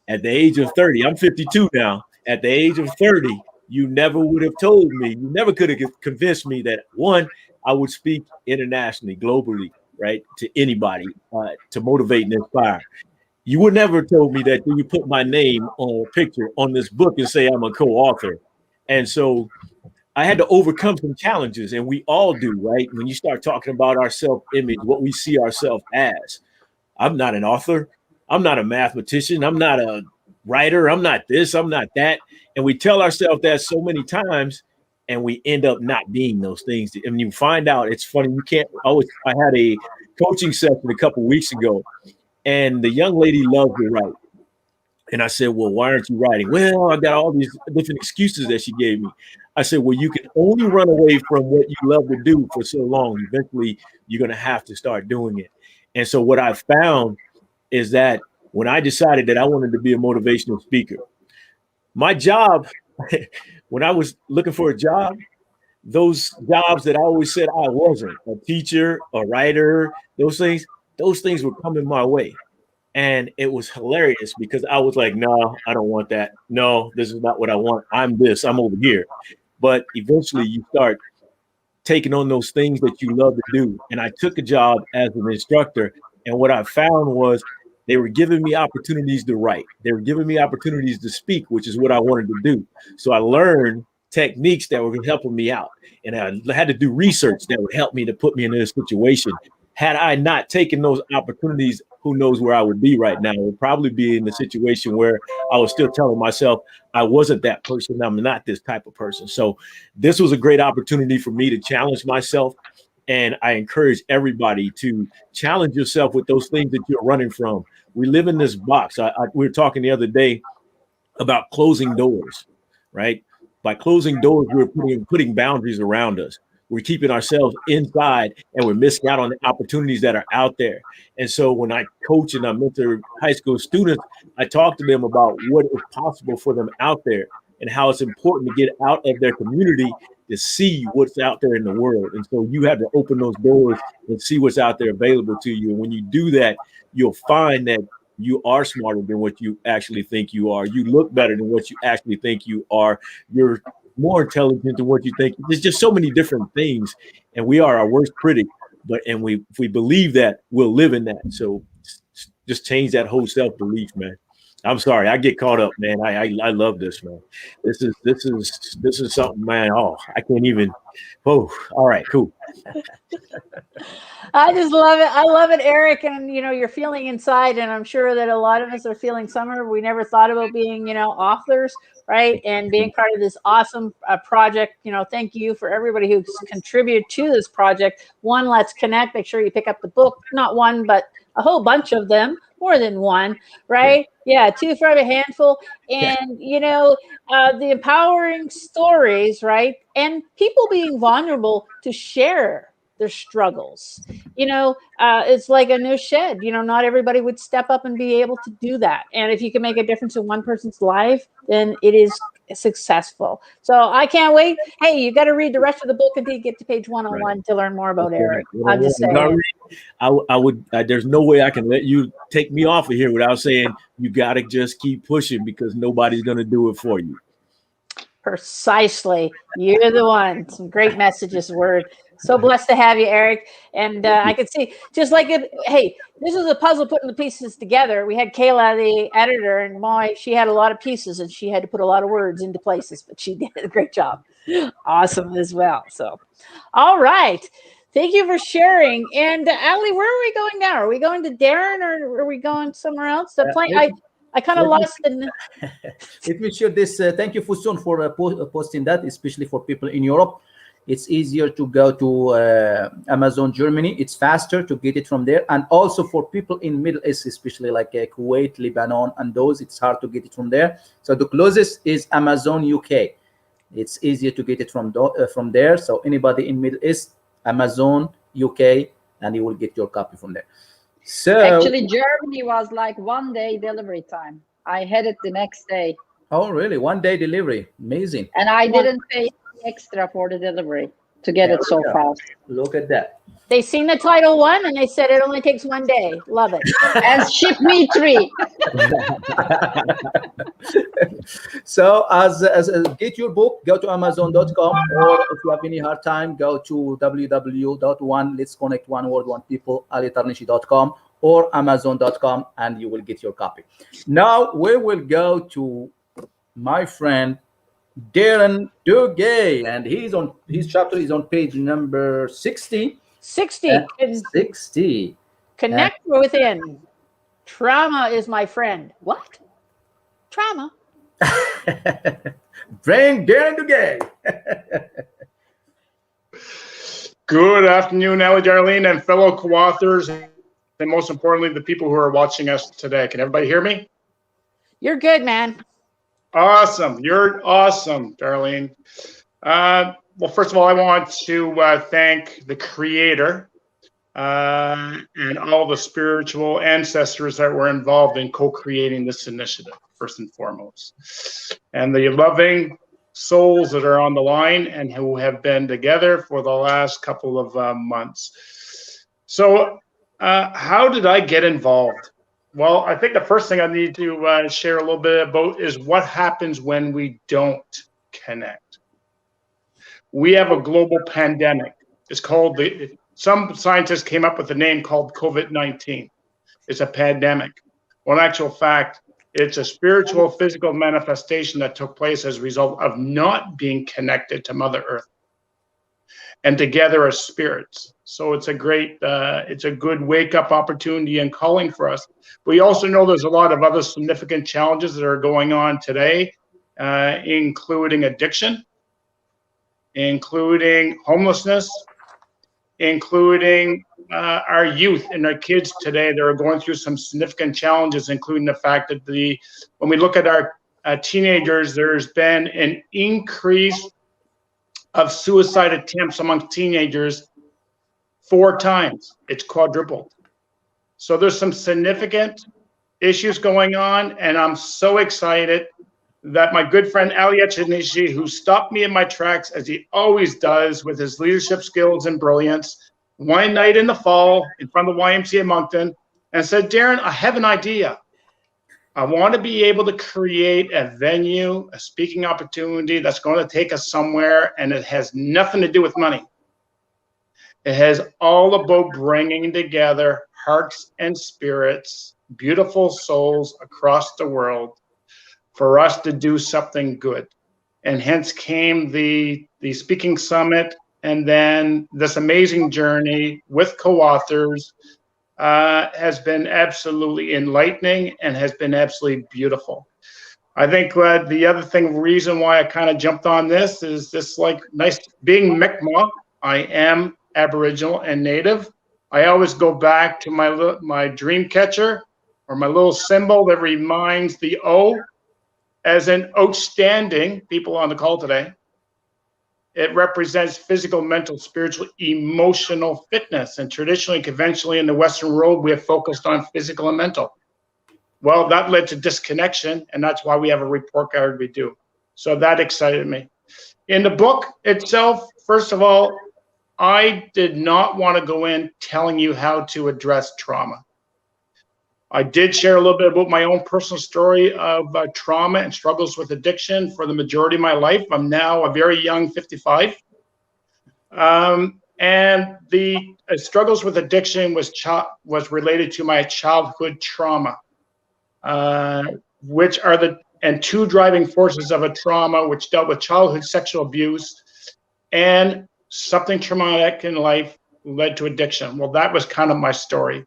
at the age of 30, I'm 52 now. At the age of 30, you never would have told me, you never could have convinced me that, one, I would speak internationally, globally, right, to anybody, to motivate and inspire. You would never have told me that you put my name on a picture on this book and say I'm a co-author. And so I had to overcome some challenges, and we all do, right? When you start talking about our self-image, what we see ourselves as. I'm not an author. I'm not a mathematician. I'm not a writer. I'm not this. I'm not that. And we tell ourselves that so many times, and we end up not being those things. And you find out, it's funny, you can't always. I had a coaching session a couple of weeks ago, and the young lady loved to write. And I said, well, why aren't you writing? Well, I got all these different excuses that she gave me. I said, well, you can only run away from what you love to do for so long. Eventually, you're going to have to start doing it. And so what I found is that when I decided that I wanted to be a motivational speaker, my job, when I was looking for a job, those jobs that I always said I wasn't, a teacher, a writer, those things were coming my way. And it was hilarious because I was like, no, I don't want that. No, this is not what I want. I'm this, I'm over here. But eventually you start taking on those things that you love to do. And I took a job as an instructor. And what I found was they were giving me opportunities to write. They were giving me opportunities to speak, which is what I wanted to do. So I learned techniques that were helping me out. And I had to do research that would help me to put me in this situation. Had I not taken those opportunities, who knows where I would be right now? I would probably be in the situation where I was still telling myself I wasn't that person. I'm not this type of person. So this was a great opportunity for me to challenge myself. And I encourage everybody to challenge yourself with those things that you're running from. We live in this box. We were talking the other day about closing doors, right? By closing doors, we're putting boundaries around us. We're keeping ourselves inside, and we're missing out on the opportunities that are out there. And so when I coach and I mentor high school students, I talk to them about what is possible for them out there and how it's important to get out of their community to see what's out there in the world. And so you have to open those doors and see what's out there available to you. And when you do that, you'll find that you are smarter than what you actually think you are. You look better than what you actually think you are. You're more intelligent than what you think. There's just so many different things, and we are our worst critic. But if we believe that, we'll live in that. So just change that whole self-belief, man. I'm sorry, I get caught up, man. I love this, man. This is something, man. Oh, I can't even. Oh, all right, cool. I just love it. I love it, Eric. And you're feeling inside, and I'm sure that a lot of us are feeling summer. We never thought about being, authors, right? And being part of this awesome project. Thank you for everybody who's contributed to this project. One, let's connect. Make sure you pick up the book. Not one, but a whole bunch of them. More than one, right? Yeah, two for a handful. And, the empowering stories, right? And people being vulnerable to share their struggles. It's like a new shed. Not everybody would step up and be able to do that. And if you can make a difference in one person's life, then it is successful. So I can't wait. Hey, you got to read the rest of the book until you get to page 101 to learn more about Eric. I'm just saying. I would. There's no way I can let you take me off of here without saying you got to just keep pushing, because nobody's going to do it for you. Precisely. You're the one. Some great messages, word. So blessed to have you, Eric. And I could see, just like it, hey, this is a puzzle putting the pieces together. We had Kayla, the editor, and boy, she had a lot of pieces and she had to put a lot of words into places, but she did a great job. Awesome as well. So, all right. Thank you for sharing. And Ali, where are we going now? Are we going to Darren, or are we going somewhere else? The plane, I kind of lost the. Let me share this. Thank you, Fusun, for posting that, especially for people in Europe. It's easier to go to Amazon Germany. It's faster to get it from there. And also for people in Middle East, especially like Kuwait, Lebanon, and those, it's hard to get it from there. So the closest is Amazon UK. It's easier to get it from there. So anybody in Middle East, Amazon UK, and you will get your copy from there. So actually, Germany was like 1 day delivery time. I had it the next day. Oh, really? 1 day delivery. Amazing. And I didn't pay extra for the delivery to get it so fast. Look at that. They seen the title one and they said it only takes 1 day. Love it. And ship me 3. So as get your book, go to Amazon.com, or if you have any hard time, go to www.let'sconnect1word1people alitarnishi.com or Amazon.com, and you will get your copy. Now we will go to my friend Darren Duguay, and his chapter is on page number 60. 60. 60. Connect within. Trauma is my friend. What? Trauma? Bring Darren Duguay. Good afternoon, Ellie, Darlene, and fellow co-authors, and most importantly, the people who are watching us today. Can everybody hear me? You're good, man. Awesome. You're awesome, Darlene. Well, first of all, I want to thank the creator and all the spiritual ancestors that were involved in co-creating this initiative, first and foremost. And the loving souls that are on the line and who have been together for the last couple of months. So how did I get involved? Well, I think the first thing I need to share a little bit about is what happens when we don't connect. We have a global pandemic. It's called some scientists came up with a name called COVID-19. It's a pandemic. Well, in actual fact, it's a spiritual, physical manifestation that took place as a result of not being connected to Mother Earth and together as spirits. So it's a good wake-up opportunity and calling for us. We also know there's a lot of other significant challenges that are going on today, including addiction, including homelessness, including our youth and our kids today that are going through some significant challenges, including the fact that when we look at our teenagers, there's been an increase of suicide attempts among teenagers 4 times. It's quadrupled. So there's some significant issues going on, and I'm so excited that my good friend Ali Echenishi, who stopped me in my tracks as he always does with his leadership skills and brilliance, one night in the fall in front of the YMCA Moncton, and said, Darren, I have an idea. I want to be able to create a venue, a speaking opportunity that's going to take us somewhere, and it has nothing to do with money. It has all about bringing together hearts and spirits, beautiful souls across the world for us to do something good. And hence came the Speaking Summit, and then this amazing journey with co-authors has been absolutely enlightening and has been absolutely beautiful. I think the other reason why I kind of jumped on this is this nice being Mi'kmaq. I am Aboriginal and Native. I always go back to my dream catcher or my little symbol that reminds the O as an outstanding, people on the call today. It represents physical, mental, spiritual, emotional fitness. And traditionally, conventionally in the Western world, we have focused on physical and mental. Well, that led to disconnection, and that's why we have a report card we do. So that excited me. In the book itself, first of all, I did not want to go in telling you how to address trauma. I did share a little bit about my own personal story of trauma and struggles with addiction for the majority of my life. I'm now a very young 55. And the struggles with addiction was related to my childhood trauma, which are two driving forces of a trauma, which dealt with childhood sexual abuse and something traumatic in life led to addiction. Well, that was kind of my story.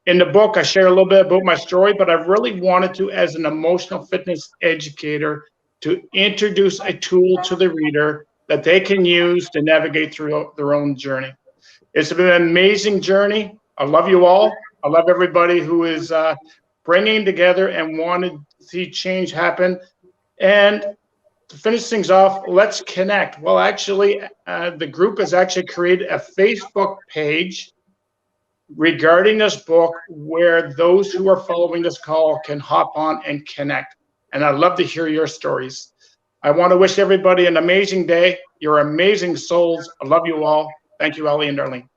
In the book, I share a little bit about my story, but I really wanted to, as an emotional fitness educator, to introduce a tool to the reader that they can use to navigate through their own journey. It's been an amazing journey. I love you all. I love everybody who is bringing together and wanted to see change happen. And to finish things off, let's connect. Well, actually, the group has actually created a Facebook page regarding this book where those who are following this call can hop on and connect. And I'd love to hear your stories. I want to wish everybody an amazing day. You're amazing souls. I love you all. Thank you, Ali and Darlene.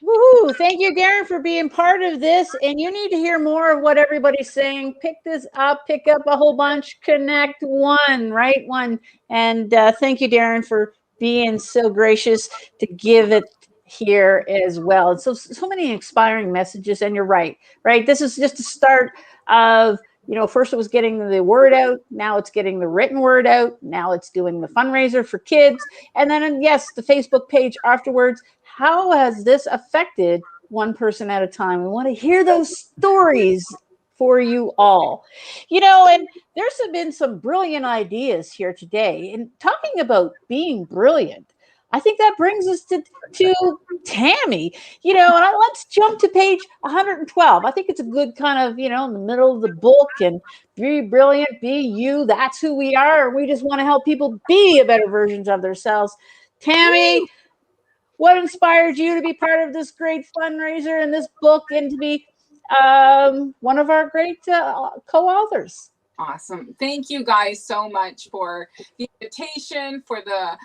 Woohoo! Thank you, Darren, for being part of this. And you need to hear more of what everybody's saying. Pick this up, pick up a whole bunch, connect one, right? One. And thank you, Darren, for being so gracious to give it here as well. And so many inspiring messages. And you're right? This is just the start of, first it was getting the word out. Now it's getting the written word out. Now it's doing the fundraiser for kids. And then, yes, the Facebook page afterwards. How has this affected one person at a time? We want to hear those stories for you all. And there's been some brilliant ideas here today. And talking about being brilliant, I think that brings us to Tammy, and let's jump to page 112. I think it's a good kind of, in the middle of the book, and be brilliant, be you. That's who we are. We just want to help people be a better versions of themselves. Tammy, what inspired you to be part of this great fundraiser and this book and to be one of our great co-authors? Awesome. Thank you guys so much for the invitation, for the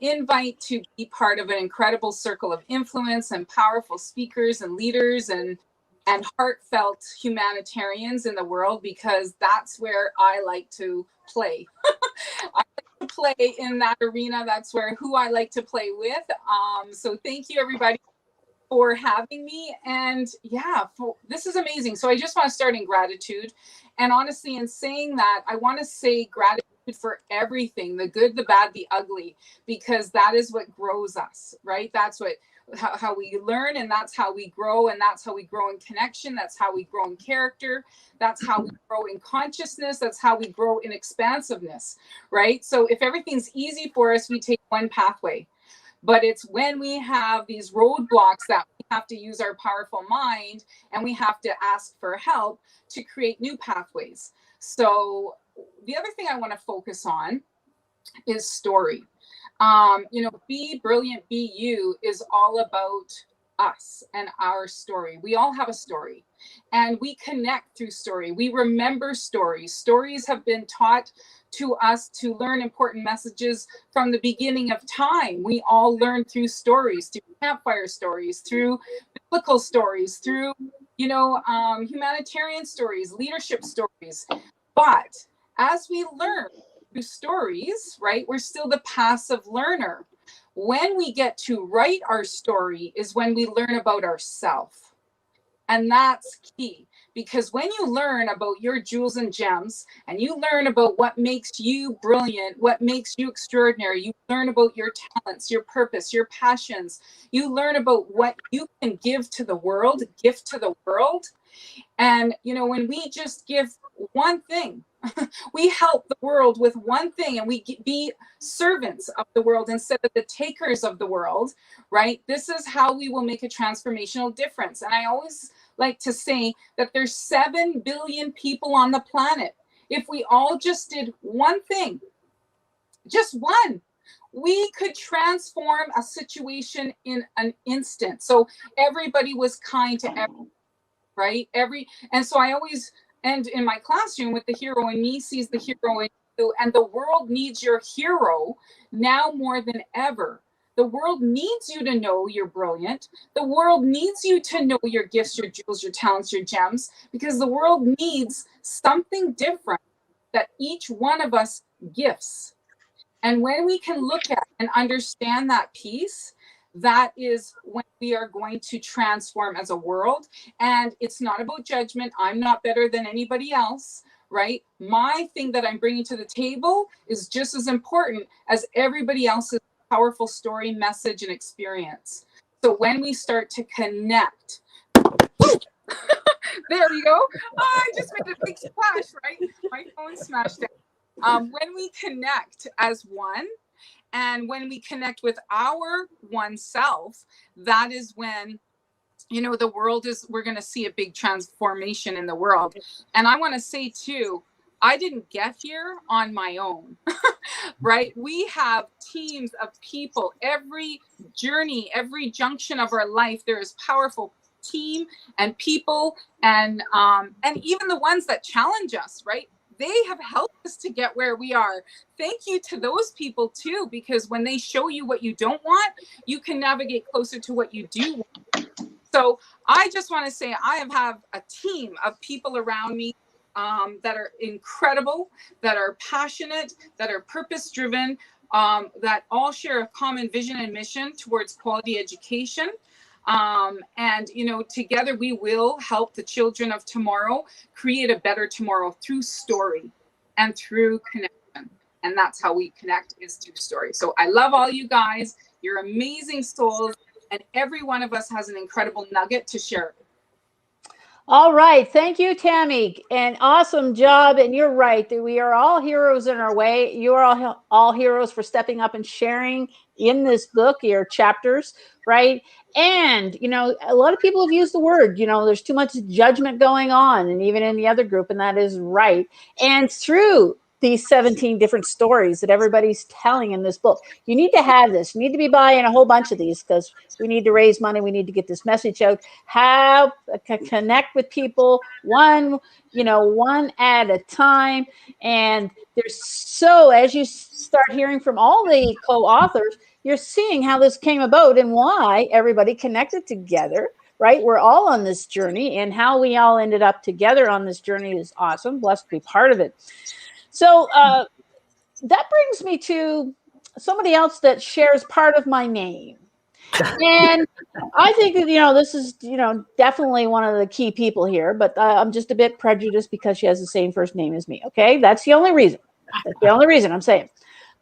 invite to be part of an incredible circle of influence and powerful speakers and leaders and heartfelt humanitarians in the world, because that's where I like to play. I like to play in that arena. That's who I like to play with. So thank you everybody for having me. And yeah, this is amazing. So I just want to start in gratitude. And honestly, in saying that, I want to say gratitude for everything, the good, the bad, the ugly, because that is what grows us, right? That's how we learn, and that's how we grow, and that's how we grow in connection. That's how we grow in character. That's how we grow in consciousness. That's how we grow in expansiveness, right? So if everything's easy for us, we take one pathway. But it's when we have these roadblocks that we have to use our powerful mind, and we have to ask for help to create new pathways. So the other thing I want to focus on is story. Be Brilliant, Be You is all about us and our story. We all have a story, and we connect through story. We remember stories. Stories have been taught to us to learn important messages from the beginning of time. We all learn through stories, through campfire stories, through biblical stories, through, humanitarian stories, leadership stories. But as we learn through stories, right, we're still the passive learner. When we get to write our story is when we learn about ourselves. And that's key, because when you learn about your jewels and gems, and you learn about what makes you brilliant, what makes you extraordinary, you learn about your talents, your purpose, your passions, you learn about what you can give to the world, gift to the world. And, when we just give one thing, we help the world with one thing, and we be servants of the world instead of the takers of the world, right? This is how we will make a transformational difference. And I always like to say that there's 7 billion people on the planet. If we all just did one thing, just one, we could transform a situation in an instant. So everybody was kind to everyone, right? And so I always end in my classroom with the hero in me sees the hero in you, and the world needs your hero now more than ever. The world needs you to know you're brilliant. The world needs you to know your gifts, your jewels, your talents, your gems, because the world needs something different that each one of us gifts. And when we can look at and understand that piece, that is when we are going to transform as a world. And it's not about judgment. I'm not better than anybody else, right? My thing that I'm bringing to the table is just as important as everybody else's powerful story, message, and experience. So when we start to connect, there we go. Oh, I just made a big splash, right? My phone smashed down. When we connect as one, and when we connect with our oneself, that is when, the world we're going to see a big transformation in the world. And I want to say too, I didn't get here on my own, right? We have teams of people. Every journey, every junction of our life, there is powerful team and people, and even the ones that challenge us, right? They have helped us to get where we are. Thank you to those people too, because when they show you what you don't want, you can navigate closer to what you do want. So I just want to say I have a team of people around me that are incredible, that are passionate, that are purpose-driven, that all share a common vision and mission towards quality education. And together we will help the children of tomorrow create a better tomorrow through story and through connection. And that's how we connect, is through story. So I love all you guys. You're amazing souls. And every one of us has an incredible nugget to share. All right. Thank you, Tammy. An awesome job. And you're right. We are all heroes in our way. You are all heroes for stepping up and sharing in this book, your chapters, right? And, a lot of people have used the word, there's too much judgment going on, and even in the other group, and that is right. And through these 17 different stories that everybody's telling in this book, you need to have this. You need to be buying a whole bunch of these, because we need to raise money. We need to get this message out. Connect with people one at a time. And as you start hearing from all the co-authors, you're seeing how this came about and why everybody connected together, right? We're all on this journey, and how we all ended up together on this journey is awesome. Blessed to be part of it. So that brings me to somebody else that shares part of my name. And I think that, this is, definitely one of the key people here, but I'm just a bit prejudiced because she has the same first name as me. Okay. That's the only reason. That's the only reason I'm saying.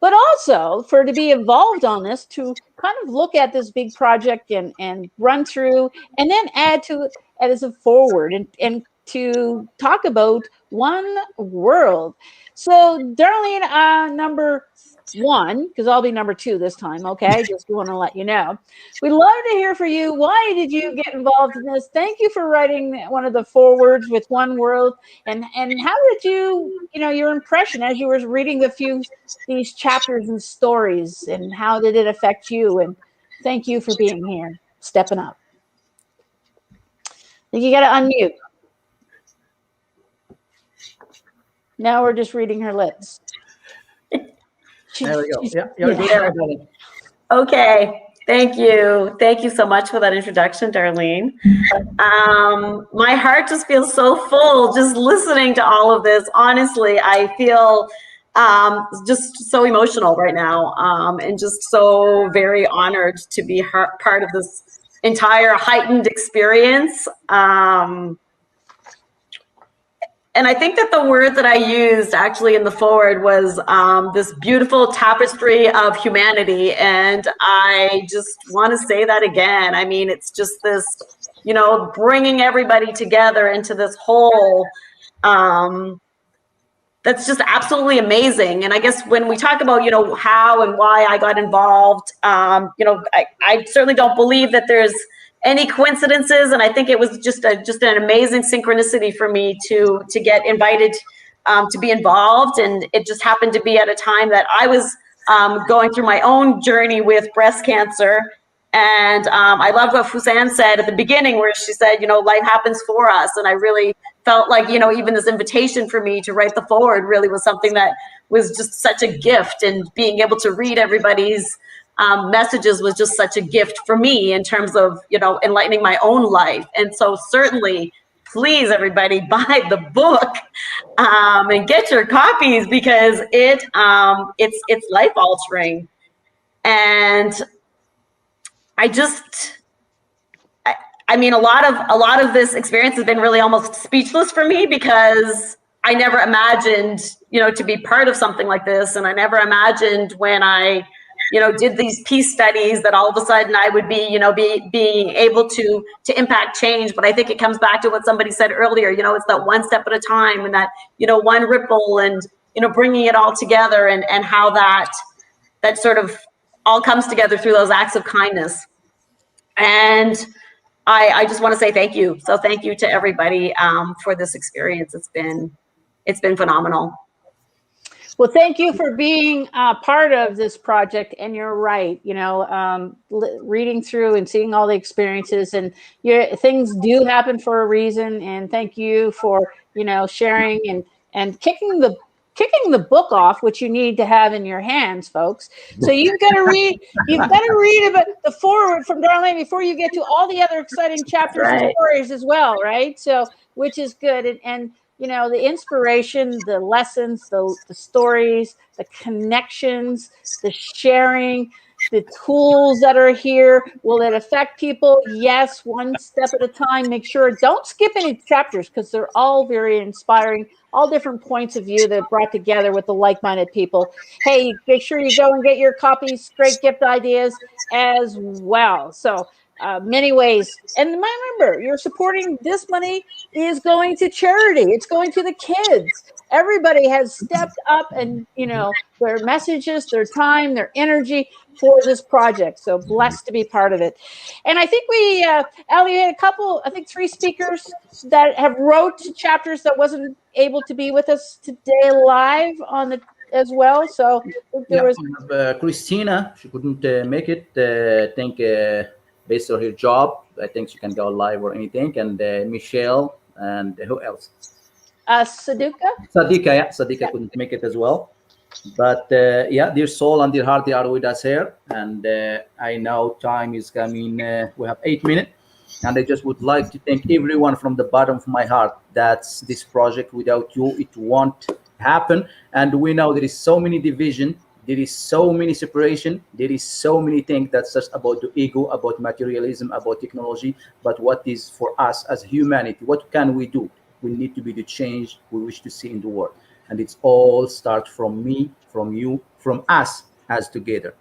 But also to be involved on this, to kind of look at this big project and run through and then add to it as a forward and to talk about One World. So Darlene, number 1, because I'll be number 2 this time, okay? Just want to let you know. We'd love to hear from you. Why did you get involved in this? Thank you for writing one of the forewords with One World. And how did you, your impression as you were reading these chapters and stories, and how did it affect you? And thank you for being here, stepping up. I think you got to unmute. Now we're just reading her lips. There we go. Yeah, you're good. Okay. Thank you. Thank you so much for that introduction, Darlene. My heart just feels so full just listening to all of this. Honestly, I feel just so emotional right now, and just so very honored to be part of this entire heightened experience. And I think that the word that I used actually in the foreword was this beautiful tapestry of humanity. And I just want to say that again. I mean, it's just this, bringing everybody together into this whole, that's just absolutely amazing. And I guess when we talk about, how and why I got involved, I certainly don't believe that there's any coincidences, and I think it was just an amazing synchronicity for me to get invited to be involved, and it just happened to be at a time that I was going through my own journey with breast cancer. And I love what Fusan said at the beginning, where she said, life happens for us, and I really felt like even this invitation for me to write the foreword really was something that was just such a gift, and being able to read everybody's messages was just such a gift for me in terms of, enlightening my own life. And so certainly, please, everybody, buy the book and get your copies, because it's life altering. And I mean, a lot of this experience has been really almost speechless for me, because I never imagined, to be part of something like this. And I never imagined when I did these peace studies that all of a sudden I would be, being able to impact change. But I think it comes back to what somebody said earlier, it's that one step at a time, and that, one ripple, and, bringing it all together, and how that sort of all comes together through those acts of kindness. And I just want to say thank you. So thank you to everybody for this experience. It's been phenomenal. Well, thank you for being part of this project. And you're right, reading through and seeing all the experiences, and things do happen for a reason. And thank you for, sharing and kicking the book off, which you need to have in your hands, folks. So you've got to read about the foreword from Darlene before you get to all the other exciting chapters and stories as well, right? So, which is good. And the inspiration, the lessons, the stories, the connections, the sharing, the tools that are here. Will it affect people? Yes, one step at a time. Make sure, don't skip any chapters, because they're all very inspiring, all different points of view that are brought together with the like-minded people. Hey, make sure you go and get your copies, great gift ideas as well. So many ways. And remember, you're supporting, this money is going to charity. It's going to the kids. Everybody has stepped up, and their messages, their time, their energy for this project. So blessed to be part of it. And I think we, Ali, had a 3 speakers that have wrote chapters that wasn't able to be with us today live on the as well. So there was Christina. She couldn't make it. I think based on her job, I think she can go live or anything. And Michelle, and who else? Sadika couldn't make it as well. But their soul and their heart, they are with us here. And I know time is coming. We have 8 minutes. And I just would like to thank everyone from the bottom of my heart. That's this project. Without you, it won't happen. And we know there is so many division, there is so many separation, there is so many things that's just about the ego, about materialism, about technology. But what is for us as humanity? What can we do? We need to be the change we wish to see in the world. And it's all start from me, from you, from us as together.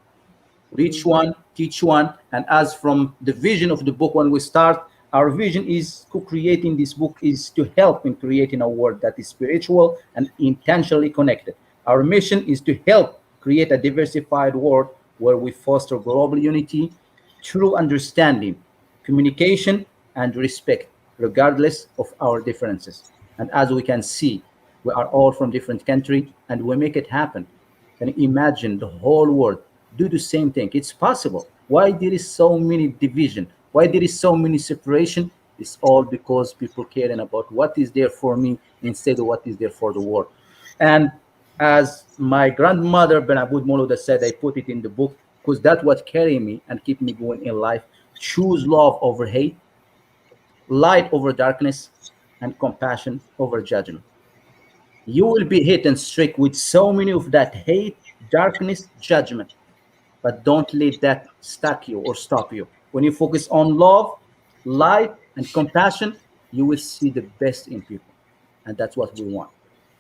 Reach one, teach one. And as from the vision of the book, when we start, our vision is co-creating this book is to help in creating a world that is spiritual and intentionally connected. Our mission is to help create a diversified world where we foster global unity, true understanding, communication, and respect, regardless of our differences. And as we can see, we are all from different countries, and we make it happen. Can you imagine the whole world do the same thing? It's possible. Why there is so many division? Why there is so many separation? It's all because people caring about what is there for me instead of what is there for the world. And as my grandmother Ben Aboud Moulouda said, I put it in the book because that's what carry me and keep me going in life. Choose love over hate, light over darkness, and compassion over judgment. You will be hit and struck with so many of that hate, darkness, judgment, but don't let that stuck you or stop you. When you focus on love, light, and compassion, you will see the best in people. And that's what we want.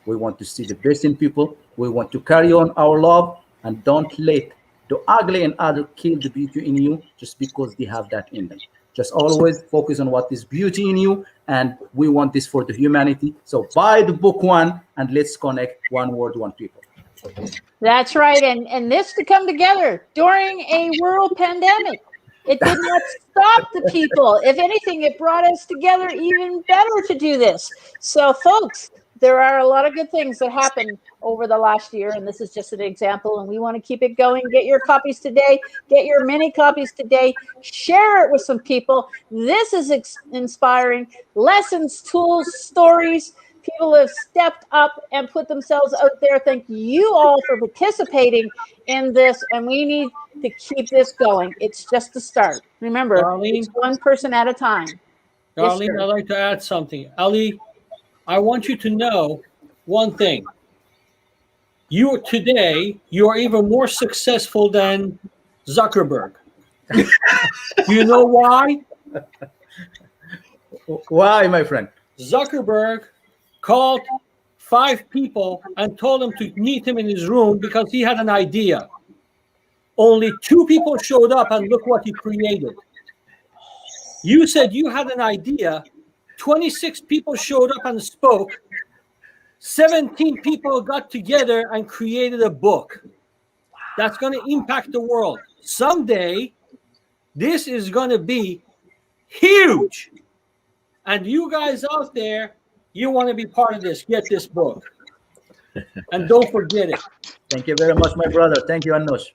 We want to see the best in people. We want to carry on our love, and don't let the ugly and other kill the beauty in you just because they have that in them. Just always focus on what is beauty in you, and we want this for the humanity. So buy the book one, and let's connect one world, one people. That's right. And this to come together during a world pandemic. It did not stop the people. If anything, it brought us together even better to do this. So, folks, there are a lot of good things that happened over the last year, and this is just an example, and we want to keep it going. Get your copies today. Get your mini copies today. Share it with some people. This is inspiring. Lessons, tools, stories. People have stepped up and put themselves out there. Thank you all for participating in this, and we need to keep this going. It's just the start. Remember, Darlene, it's one person at a time. Darlene, Yes, I'd like to add something. Ali, I want you to know one thing. You are even more successful than Zuckerberg. Do you know why? Why, my friend? Zuckerberg called 5 people and told them to meet him in his room because he had an idea. Only 2 people showed up, and look what he created. You said you had an idea. 26 people showed up and spoke. 17 people got together and created a book that's going to impact the world. Someday, this is going to be huge. And you guys out there, you want to be part of this, get this book. And don't forget it. Thank you very much, my brother. Thank you, Anush.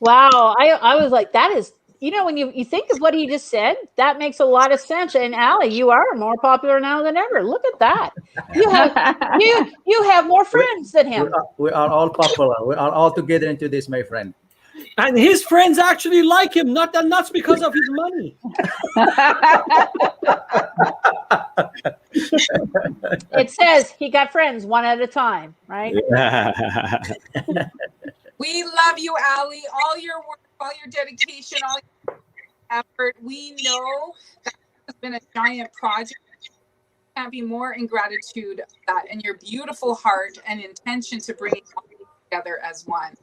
Wow. I was like, that is, when you think of what he just said, that makes a lot of sense. And Ali, you are more popular now than ever. Look at that. You have more friends than him. We are all popular. We are all together into this, my friend. And his friends actually like him, not because of his money. It says he got friends one at a time, right? We love you, Ali. All your work, all your dedication, all your effort. We know that has been a giant project. Can't be more in gratitude of that and your beautiful heart and intention to bring it all together as one.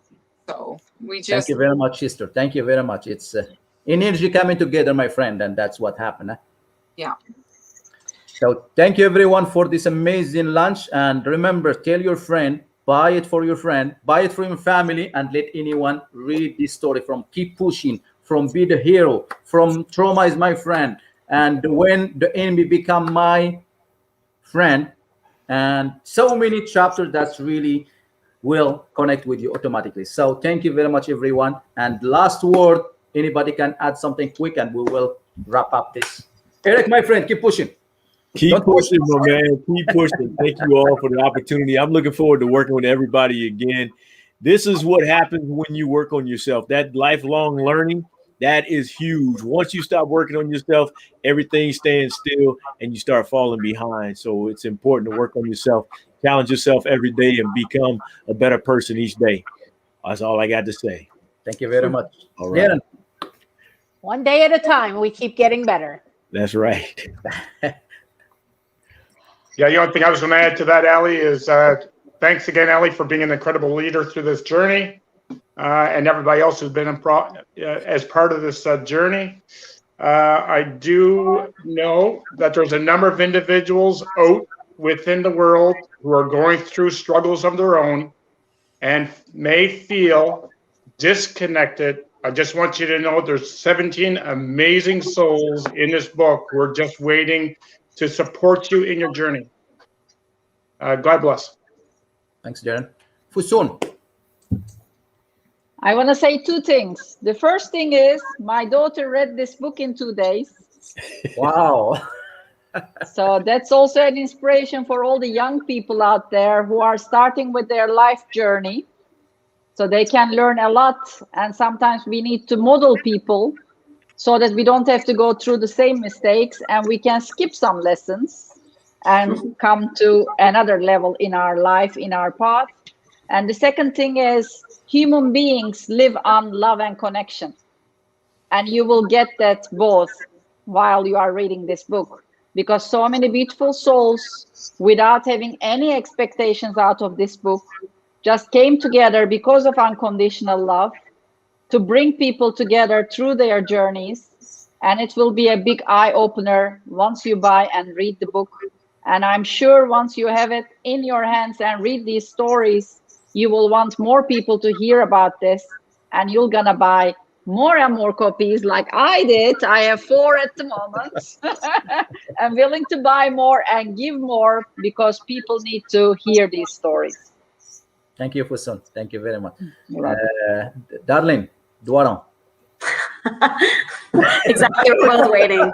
So we just thank you very much, sister. Thank you very much. It's energy coming together, my friend, and that's what happened. Huh? Yeah. So thank you everyone for this amazing lunch. And remember, tell your friend, buy it for your friend, buy it for your family, and let anyone read this story from Keep Pushing, from Be the Hero, from Trauma is My Friend, and When the Enemy Become My Friend, and so many chapters that's really will connect with you automatically. So thank you very much, everyone. And last word, anybody can add something quick and we will wrap up this. Eric, my friend, keep pushing. Keep pushing, my man. Keep pushing. Thank you all for the opportunity. I'm looking forward to working with everybody again. This is what happens when you work on yourself. That lifelong learning, that is huge. Once you stop working on yourself, everything stands still and you start falling behind. So it's important to work on yourself. challenge yourself every day and become a better person each day. That's all I got to say. Thank you very much. All right. Darren. One day at a time, we keep getting better. That's right. Yeah, the only thing I was going to add to that, Ali, is thanks again, Ali, for being an incredible leader through this journey, and everybody else who's been as part of this journey. I do know that there's a number of individuals out within the world who are going through struggles of their own and may feel disconnected. I just want you to know there's 17 amazing souls in this book who are just waiting to support you in your journey. God bless. Thanks, Darren. Fusun. I want to say two things. The first thing is my daughter read this book in 2 days. Wow. So that's also an inspiration for all the young people out there who are starting with their life journey. So they can learn a lot. And sometimes we need to model people so that we don't have to go through the same mistakes and we can skip some lessons and come to another level in our life, in our path. And the second thing is human beings live on love and connection. And you will get that both while you are reading this book, because so many beautiful souls, without having any expectations out of this book, just came together because of unconditional love to bring people together through their journeys. And it will be a big eye-opener once you buy and read the book. And I'm sure once you have it in your hands and read these stories, you will want more people to hear about this, and you're gonna buy more and more copies like I did. I have 4 at the moment. I'm willing to buy more and give more because people need to hear these stories. Thank you, Fusun. Thank you very much. Darlene, Duaron. Exactly, we're both waiting.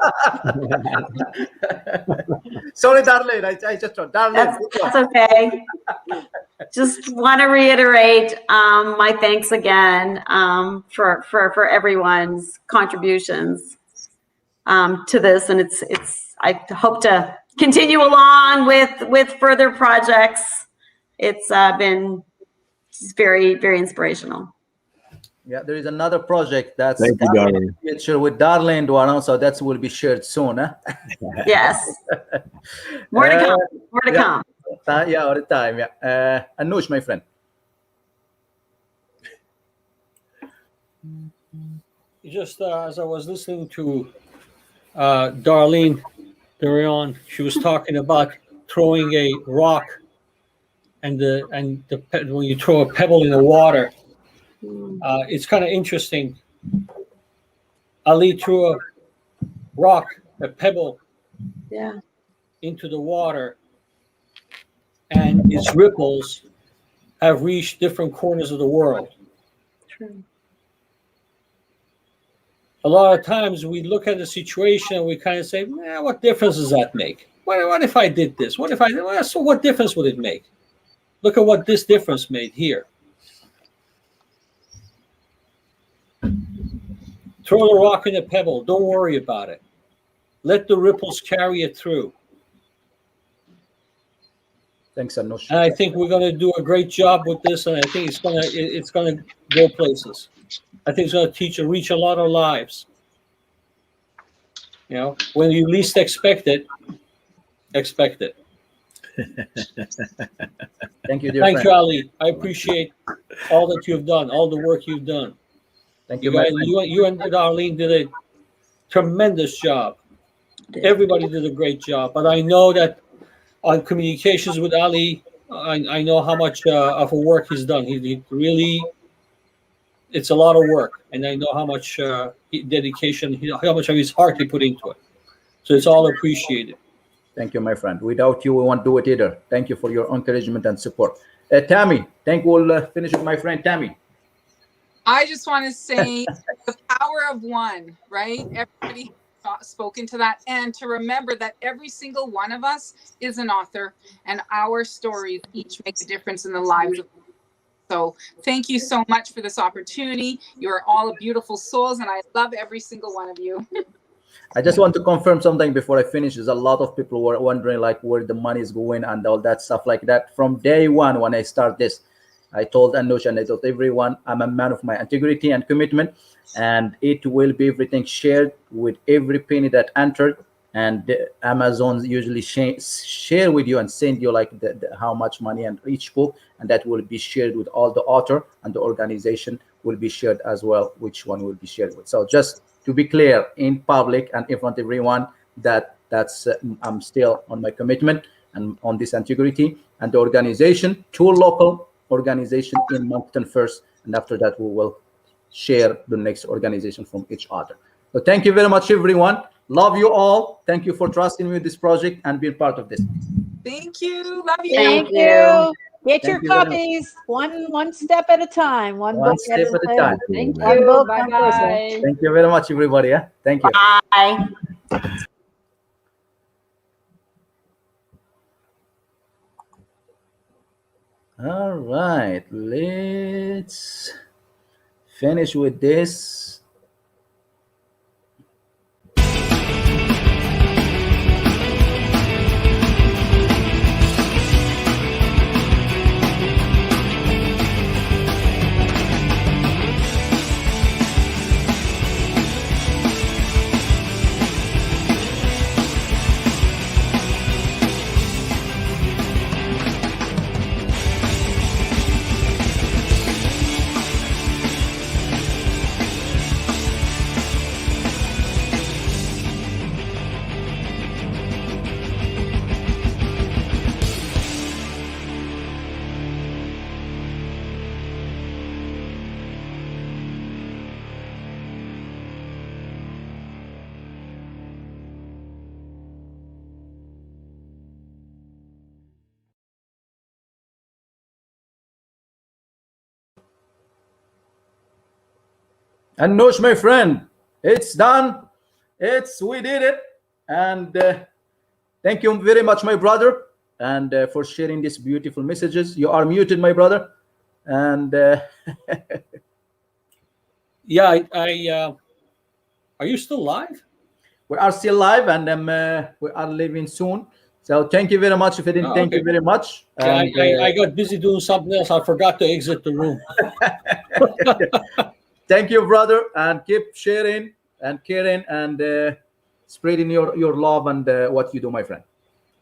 Sorry, Darlene. I just thought, Darlene. That's okay. Just want to reiterate my thanks again for everyone's contributions to this, and I hope to continue along with further projects. It's been very, very inspirational. Yeah, there is another project that's Thank you, Darlene. with Darlene Duaron, so that will be shared soon. Huh? Yes. More to come. More to come. Yeah, all the time. Yeah. Anush, my friend. Just as I was listening to Darlene Duaron, she was talking about throwing a rock and when you throw a pebble in the water. It's kind of interesting. Ali threw a rock, a pebble, into the water, and its ripples have reached different corners of the world. True. A lot of times we look at the situation and we kind of say, what difference does that make? What if I did this? What if I did? Well, so what difference would it make? Look at what this difference made here. Throw the rock in the pebble. Don't worry about it. Let the ripples carry it through. Thanks, Anush. And I think we're going to do a great job with this, and I think it's going to go places. I think it's going to teach and reach a lot of lives. You know, when you least expect it, expect it. Thank you, dear Thank friend. you, Ali. I appreciate all that you've done, all the work you've done. Thank you, You guys, you and Darlene did a tremendous job. Everybody did a great job. But I know that on communications with Ali, I know how much of a work he's done. He really, it's a lot of work. And I know how much dedication, how much of his heart he put into it. So it's all appreciated. Thank you, my friend. Without you, we won't do it either. Thank you for your encouragement and support. Tammy, we'll finish with my friend Tammy. I just want to say the power of one, right? Everybody spoken to that, and to remember that every single one of us is an author, and our stories each make a difference in the lives of people. So thank you so much for this opportunity. You are all beautiful souls, and I love every single one of you. I just want to confirm something before I finish. There's a lot of people were wondering like where the money is going and all that stuff like that. From day one, when I start this, I told Anush and I told everyone, I'm a man of my integrity and commitment, and it will be everything shared with every penny that entered. And Amazon usually share with you and send you like how much money and each book, and that will be shared with all the author, and the organization will be shared as well, which one will be shared with. So just to be clear in public and in front of everyone, that's I'm still on my commitment and on this integrity, and the organization, 2 local organization in Moncton first, and after that we will share the next organization from each other. So thank you very much, everyone. Love you all. Thank you for trusting me with this project and being part of this. Thank you. Love you. Thank you. Get Thank your you very much. copies one step at a time. One book step at a time. Thank you. you. Book, Bye one person. bye. Thank you very much, everybody. Yeah? Thank you. Bye. All right, let's finish with this. And Noosh, my friend, it's done. We did it. And thank you very much, my brother, and for sharing these beautiful messages. You are muted, my brother. And yeah, are you still live? We are still live, and we are leaving soon. So thank you very much. If I didn't, thank you very much. Yeah, And, I got busy doing something else. I forgot to exit the room. thank you, brother, and keep sharing and caring and spreading your love and what you do, my friend.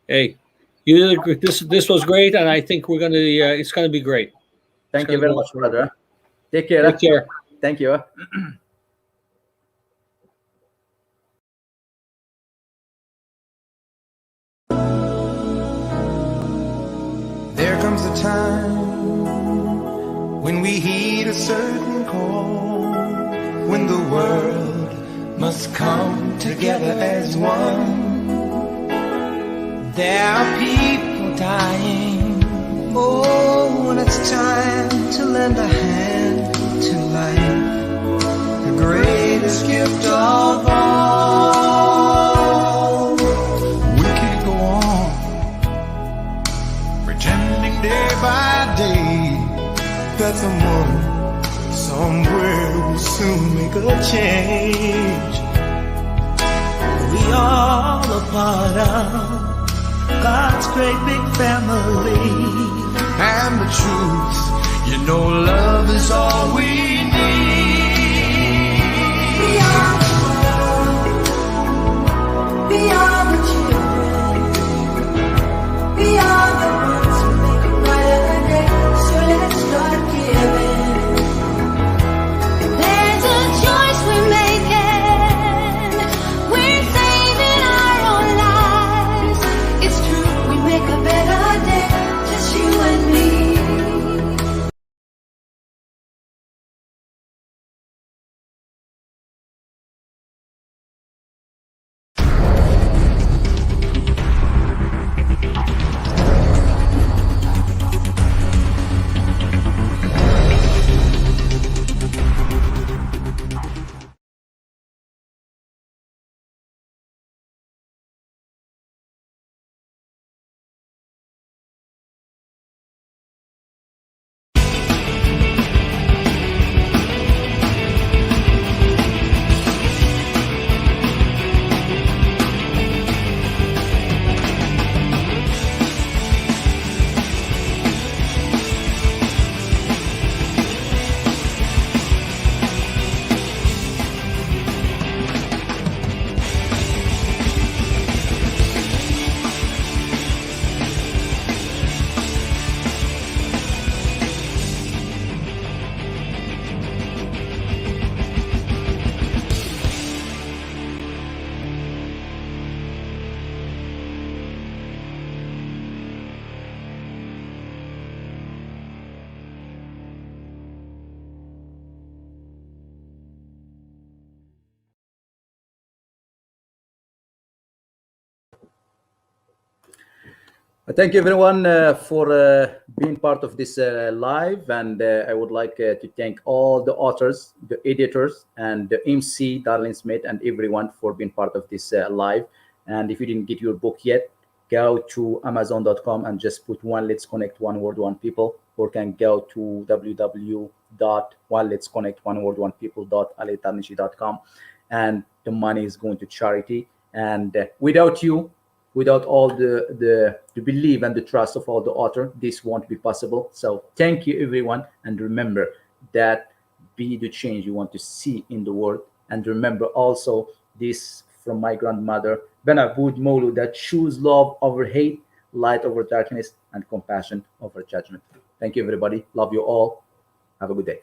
Hey, you did, this was great, and I think we're gonna it's gonna be great. Thank you very much, brother. Take care. Take care. Thank you. There comes a time when we heed a certain call, when the world must come together as one. There are people dying. Oh, when it's time to lend a hand to life, the greatest gift of all. We can't go on pretending day by day that someone somewhere will soon make a change. We all a part of God's great big family, and the truth, you know, love is all we need. We are the world. We are the children. We are the ones who make a brighter day. So let's start giving. There's a choice we're making. We're saving our own lives. It's true, we make a better day. Just you and me. Thank you everyone for being part of this live, and I would like to thank all the authors, the editors, and the MC, Darlene Smith, and everyone for being part of this live. And if you didn't get your book yet, go to Amazon.com and just put One Let's Connect, one word, one people, or can go to www.oneletsconnect.oneword.onepeople.alitarnishi.com, and the money is going to charity. And without you, without all the belief and the trust of all the author, this won't be possible. So thank you everyone, and remember that be the change you want to see in the world. And remember also this from my grandmother, Benabud Molu, that choose love over hate, light over darkness, and compassion over judgment. Thank you everybody. Love you all. Have a good day.